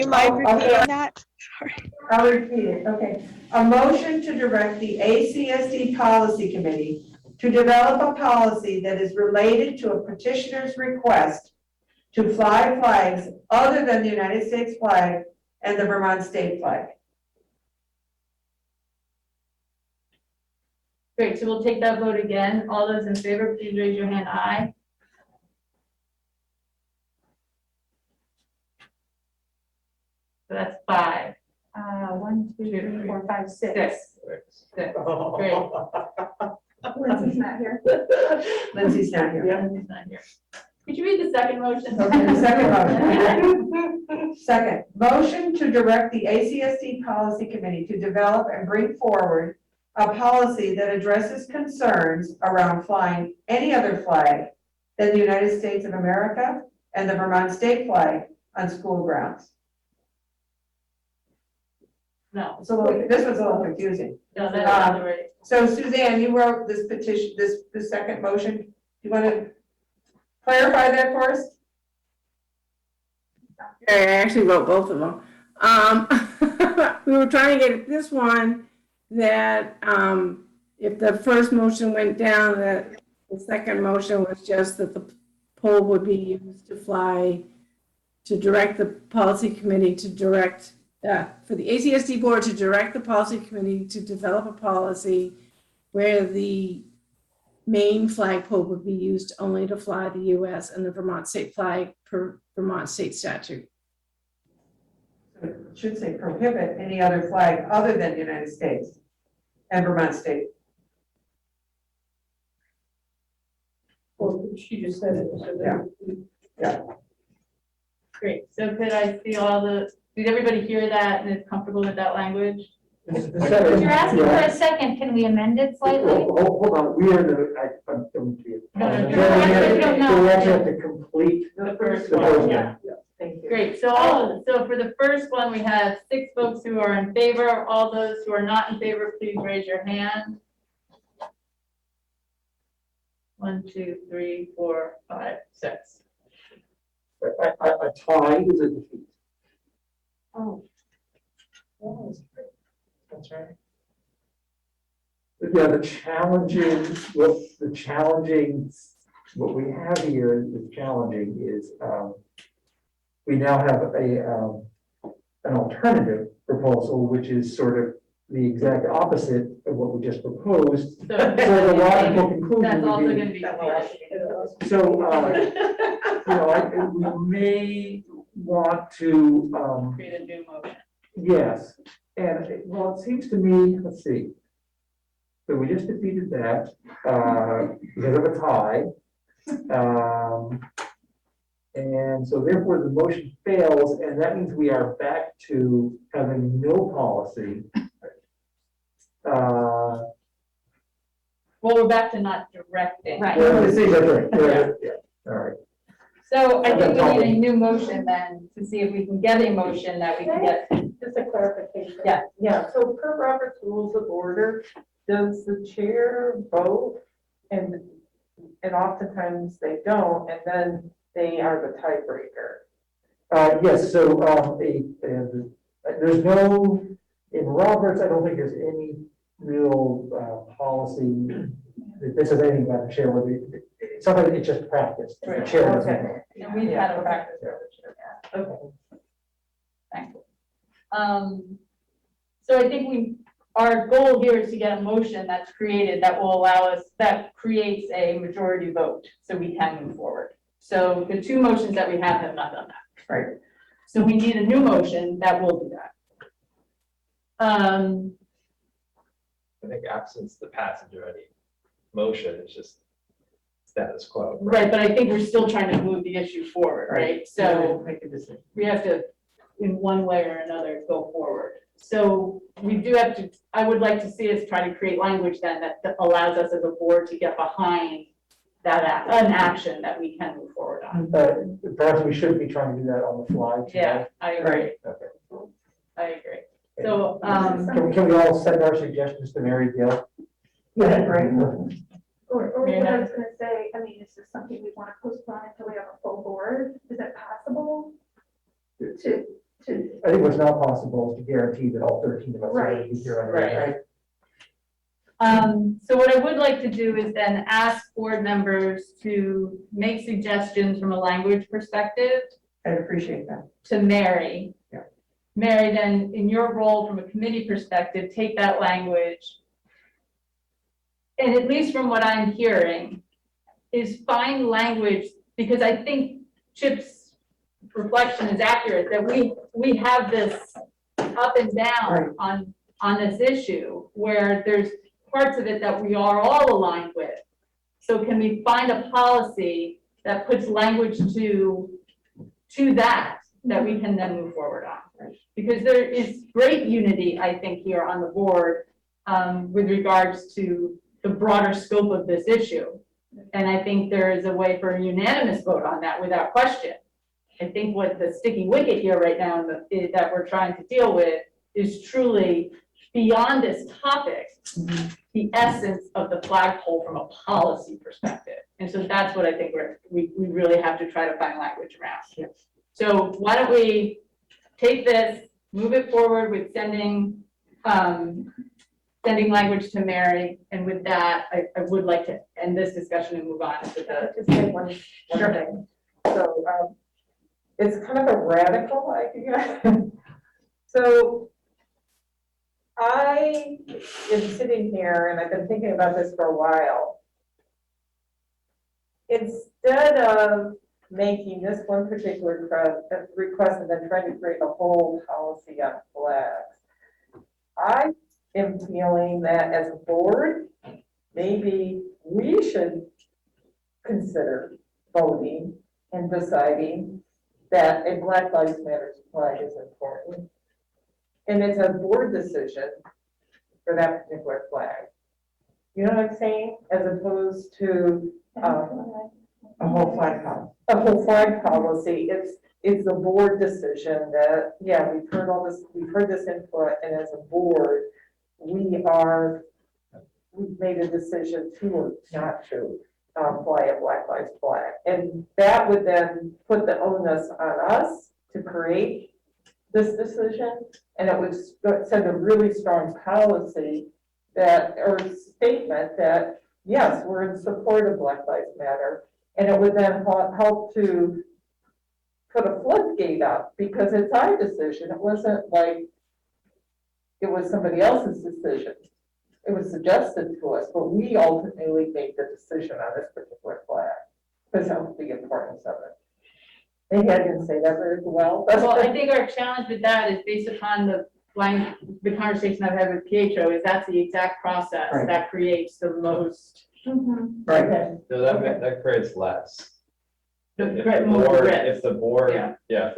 mind repeating that? Sorry. I'll repeat it. Okay. A motion to direct the ACSD Policy Committee to develop a policy that is related to a petitioner's request to fly flags other than the United States flag and the Vermont state flag. Great, so we'll take that vote again. All those in favor, please raise your hand, aye. So that's 5. 1, 2, 3, 4, 5, 6. 6. Great. Lindsay's not here. Lindsay's not here. Lindsay's not here. Could you read the second motion? Okay, the second motion. Second, motion to direct the ACSD Policy Committee to develop and bring forward a policy that addresses concerns around flying any other flag than the United States of America and the Vermont state flag on school grounds. No. This was a little confusing. No, that's not the right. So Suzanne, you wrote this petition, this second motion. Do you want to clarify that for us? I actually wrote both of them. We were trying to get this one that if the first motion went down, that the second motion was just that the pole would be used to fly, to direct the policy committee to direct, for the ACSD board to direct the policy committee to develop a policy where the main flagpole would be used only to fly the US and the Vermont state flag per Vermont state statute. It should say prohibit any other flag other than the United States and Vermont state. Well, she just said it, so that. Yeah. Great, so could I see did everybody hear that and is comfortable with that language? If you're asking for a second, can we amend it slightly? Hold on, we are the, I'm going to. No, you don't know. We actually have to complete The first the one, first yeah. one. Thank you. Great, so for the first one, we have 6 folks who are in favor. All those who are not in favor, please raise your hand. 1, 2, 3, 4, 5, 6. A tie is a defeat. Oh. That's right. But yeah, what we have here is challenging is, we now have an alternative proposal, which is sort of the exact opposite of what we just proposed. So the logical conclusion That's also would going be, to be. so, we may want to, Create a new motion. yes, and it seems to me, let's see. So we just defeated that, because of a tie. And so therefore the motion fails, and that means we are back to having no policy. Well, we're back to not directing. Right. Yeah, all right. So I think we need a new motion then to see if we can get a motion that we can get. Just a clarification. Yeah. Yeah, so per Robert's Rules of Order, does the chair vote? And oftentimes they don't, and then they are the tiebreaker. Yes, so, there's no, in Roberts, I don't think there's any real, policy that this is anything about the chair, whether it's something, it's just practice. The chair doesn't Okay. know. And we've had a practice with the chair. Okay. Thank you. So I think our goal here is to get a motion that's created that will allow us, that creates a majority vote so we can move forward. So the 2 motions that we have not done that. Right. So we need a new motion that will do that. I think absence the passage of any motion is just status quo. Right, but I think we're still trying to move the issue forward, right? So Make a decision. we have to, in one way or another, go forward. So we do have to, I would like to see us try to create language then that allows us as a board to get behind that an action that we can move forward on. Perhaps we should be trying to do that on the fly. tonight. Yeah, I agree. Okay. I agree. So, Can we all send our suggestions to Mary Gill? Yeah, right. Or what I was gonna say, I mean, is this something we want to postpone until we have a full board? Is it possible to, I think what's not possible is to guarantee that all 13 of us are going to be here. on the Right. night. So what I would like to do is then ask board members to make suggestions from a language perspective I appreciate that. to Mary. Yeah. Mary, then in your role from a committee perspective, take that language. And at least from what I'm hearing, is find language, because I think Chip's reflection is accurate, that we have this up and down on this issue, where there's parts of it that we are all aligned with. So can we find a policy that puts language to that we can then move forward on? Because there is great unity, I think, here on the board with regards to the broader scope of this issue. And I think there is a way for a unanimous vote on that without question. I think what the sticky wicket here right now that we're trying to deal with is truly beyond this topic, the essence of the flagpole from a policy perspective. And so that's what I think we really have to try to find language around. Yes. So why don't we take this, move it forward with sending language to Mary, and with that, I would like to end this discussion and move on to the. Just say one thing. So, it's kind of a radical idea. So I am sitting here and I've been thinking about this for a while. Instead of making this one particular request and then trying to create a whole policy on flags, I am feeling that as a board, maybe we should consider voting and deciding that a Black Lives Matter flag is important. And it's a board decision for that particular flag. You know what I'm saying? As opposed to A whole flag policy. a whole flag policy. It's a board decision that, yeah, we've heard this input, and as a board, we've made a decision to or not to fly a Black Lives flag. And that would then put the onus on us to create this decision, and it would send a really strong policy or statement that, yes, we're in support of Black Lives Matter. And it would then help to put a floodgate up, because it's our decision. It wasn't like it was somebody else's decision. It was suggested to us, but we ultimately made the decision on this particular flag because of the importance of it. Maybe I didn't say that very well. Well, I think our challenge with that is based upon the conversation I've had with Pietro, is that's the exact process that creates the most. Right. So that creates less. If the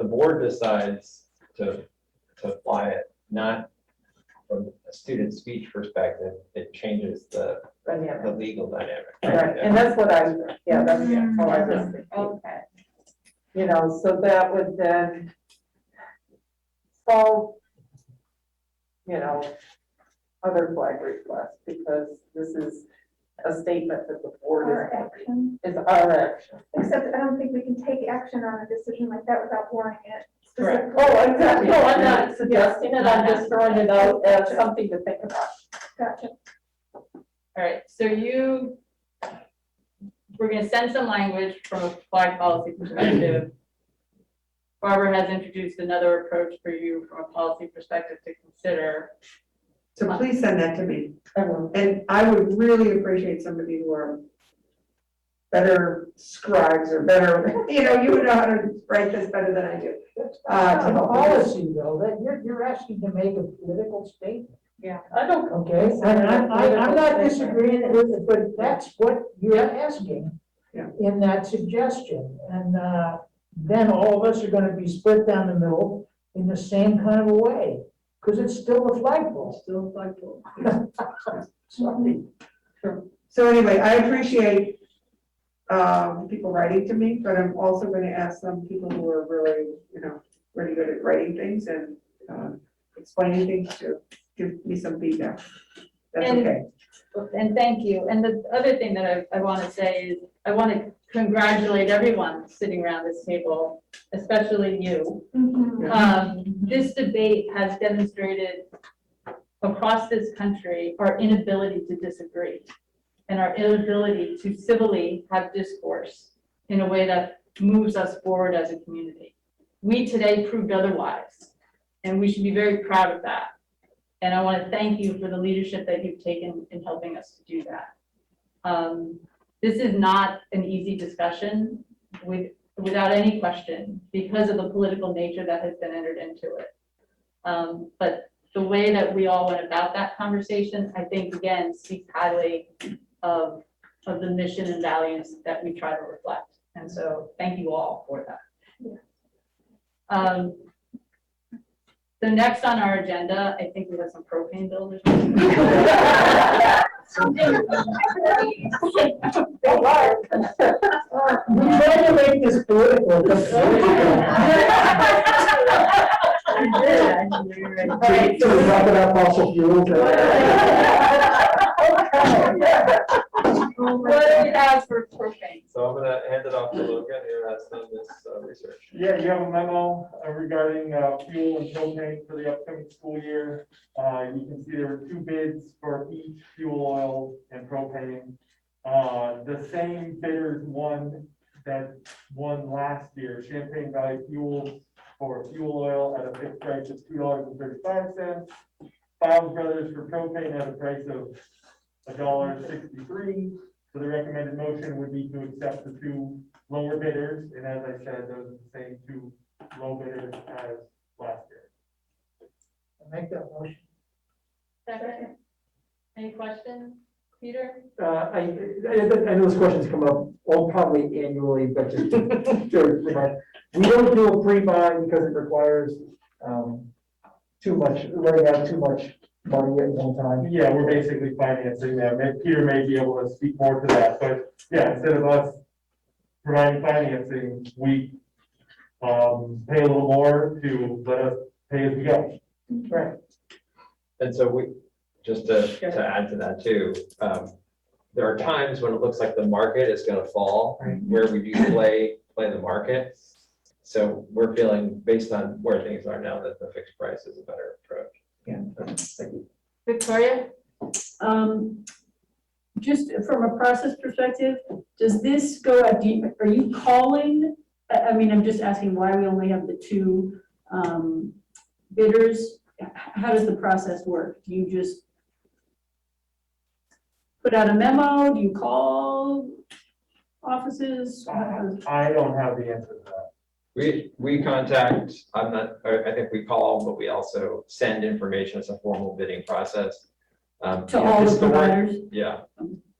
board decides to fly it, not from a student speech perspective, it changes the legal dynamic. Right, and that's what that's how I was thinking. Okay. You know, so that would then solve, other flag requests, because this is a statement that the board is our action. Except I don't think we can take action on a decision like that without warning it. Correct. Oh, exactly. No, I'm not suggesting it. I'm just throwing it out as something to think about. Gotcha. All right, so we're gonna send some language from a flag policy perspective. Barbara has introduced another approach for you from a policy perspective to consider. So please send that to me. And I would really appreciate somebody who are better scribes or better, you would know how to write this better than I do. A policy though, that you're asking to make a political statement. Yeah. I don't. Okay, and I'm not disagreeing with it, but that's what you're asking in that suggestion. And then all of us are gonna be split down the middle in the same kind of a way, because it's still the flagpole. Still a flagpole. Sorry. So anyway, I appreciate people writing to me, but I'm also going to ask some people who are really, really good at writing things and explaining things to give me some feedback. That's okay. And thank you. And the other thing that I want to say is I want to congratulate everyone sitting around this table, especially you. This debate has demonstrated across this country, our inability to disagree and our inability to civilly have discourse in a way that moves us forward as a community. We today proved otherwise, and we should be very proud of that. And I want to thank you for the leadership that you've taken in helping us to do that. This is not an easy discussion without any question because of the political nature that has been entered into it. But the way that we all went about that conversation, I think, again, speaks highly of the mission and values that we try to reflect. And so thank you all for that. So next on our agenda, I think we have some propane bills or something. We try to make this political. Right. So we're talking about fossil fuels. What do we have for propane? So I'm gonna hand it off to Logan, who has done this research. Yeah, you have a memo regarding fuel and propane for the upcoming school year. You can see there were 2 bids for each fuel oil and propane. The same bidders won last year, Champaign Valley Fuels for fuel oil at a fixed price of $2.35. Bob's Brothers for propane at a price of $1.63. So the recommended motion would be to accept the 2 lower bidders, and as I said, those are the same 2 low bidders as last year. Make that motion. Second. Any questions? Peter? I know this question's come up, probably annually, but just we don't do a pre-buy because it requires too much, running out too much money at one time. Yeah, we're basically financing them. Peter may be able to speak more to that, but yeah, instead of us providing financing, we pay a little more to let us pay as we go. Right. And so just to add to that too, there are times when it looks like the market is gonna fall, where we do play the market. So we're feeling, based on where things are now, that the fixed price is a better approach. Yeah. Thank you. Victoria? Just from a process perspective, does this go out deep? Are you calling? I mean, I'm just asking why we only have the 2 bidders. How does the process work? Do you just put out a memo? Do you call offices? I don't have the answer to that. We contact, I think we call, but we also send information as a formal bidding process. To all the providers? Yeah,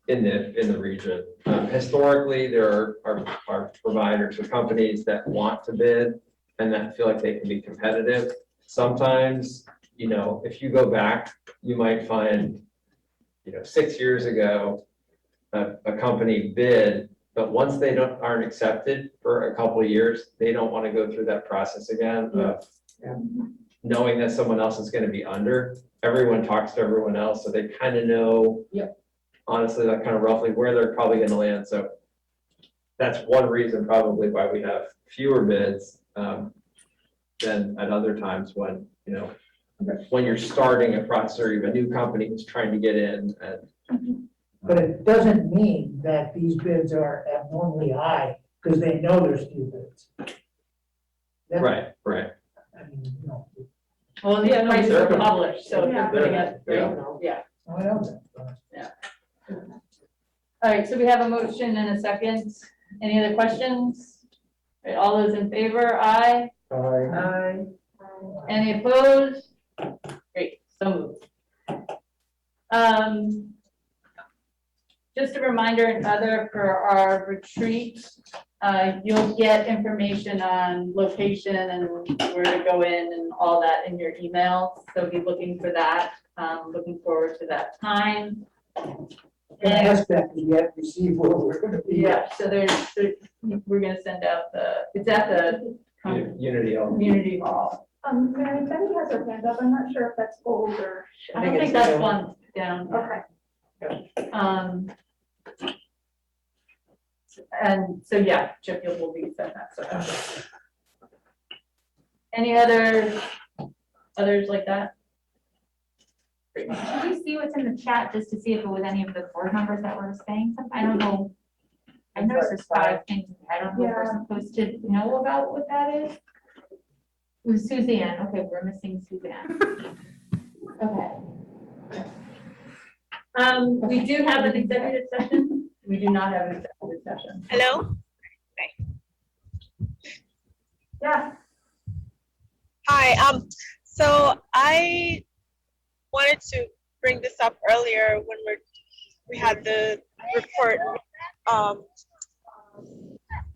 in the region. Historically, there are providers or companies that want to bid and that feel like they can be competitive. Sometimes, if you go back, you might find, 6 years ago, a company bid, but once they aren't accepted for a couple of years, they don't want to go through that process again of knowing that someone else is going to be under. Everyone talks to everyone else, so they kind of know, honestly, like kind of roughly where they're probably going to land. So that's one reason probably why we have fewer bids than at other times when, when you're starting a process or you have a new company who's trying to get in. But it doesn't mean that these bids are abnormally high because they know there's few bids. Right. I mean, Well, these prices are published, so if you're putting it, Yeah. I know that. All right, so we have a motion and a second. Any other questions? All right, all those in favor, aye. Aye. Any opposed? Great, so moved. Just a reminder and other for our retreat, you'll get information on location and where to go in and all that in your email. So be looking for that. Looking forward to that time. And ask that we yet receive where we're gonna be. Yeah, so we're gonna send out it's at the Unity Hall. Community Hall. Mary, Betty has her hand up. I'm not sure if that's old or. I don't think that's one down. Okay. And so, yeah, Chip, will be sent that, so. Any others like that? Should we see what's in the chat just to see if it was any of the board members that were saying something? I don't know. I noticed there's 5 things. I don't know if we're supposed to know about what that is. It was Suzanne. Okay, we're missing Suzanne. Okay. We do have an executive session. We do not have an executive session. Hello? Yeah. Hi, so I wanted to bring this up earlier when we had the report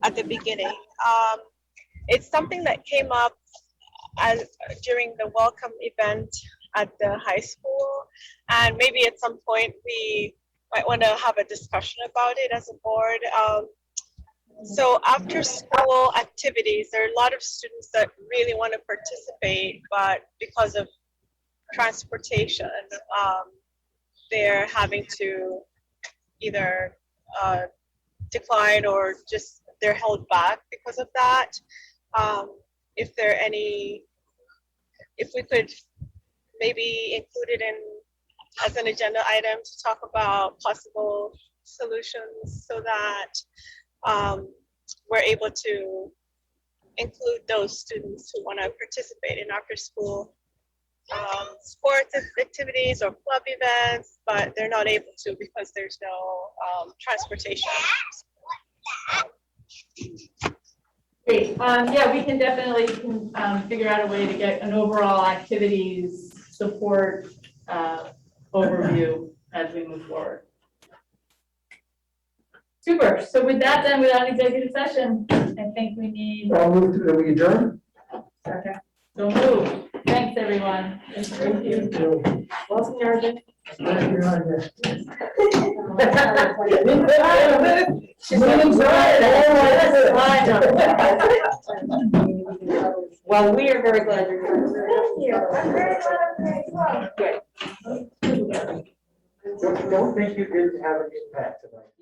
at the beginning. It's something that came up during the welcome event at the high school, and maybe at some point we might want to have a discussion about it as a board. So after school activities, there are a lot of students that really want to participate, but because of transportation, they're having to either decline or just they're held back because of that. If we could maybe include it in as an agenda item to talk about possible solutions so that we're able to include those students who want to participate in after school sports activities or club events, but they're not able to because there's no transportation. Great. Yeah, we can definitely figure out a way to get an overall activities support overview as we move forward. Super. So with that, then, without executive session, I think we need. I'll move to, we adjourn? Okay. So move. Thanks, everyone. Thank you. Welcome, Arjun. Well, we are very glad you're here. Thank you. I'm very glad. Good. Don't think you didn't have an impact tonight.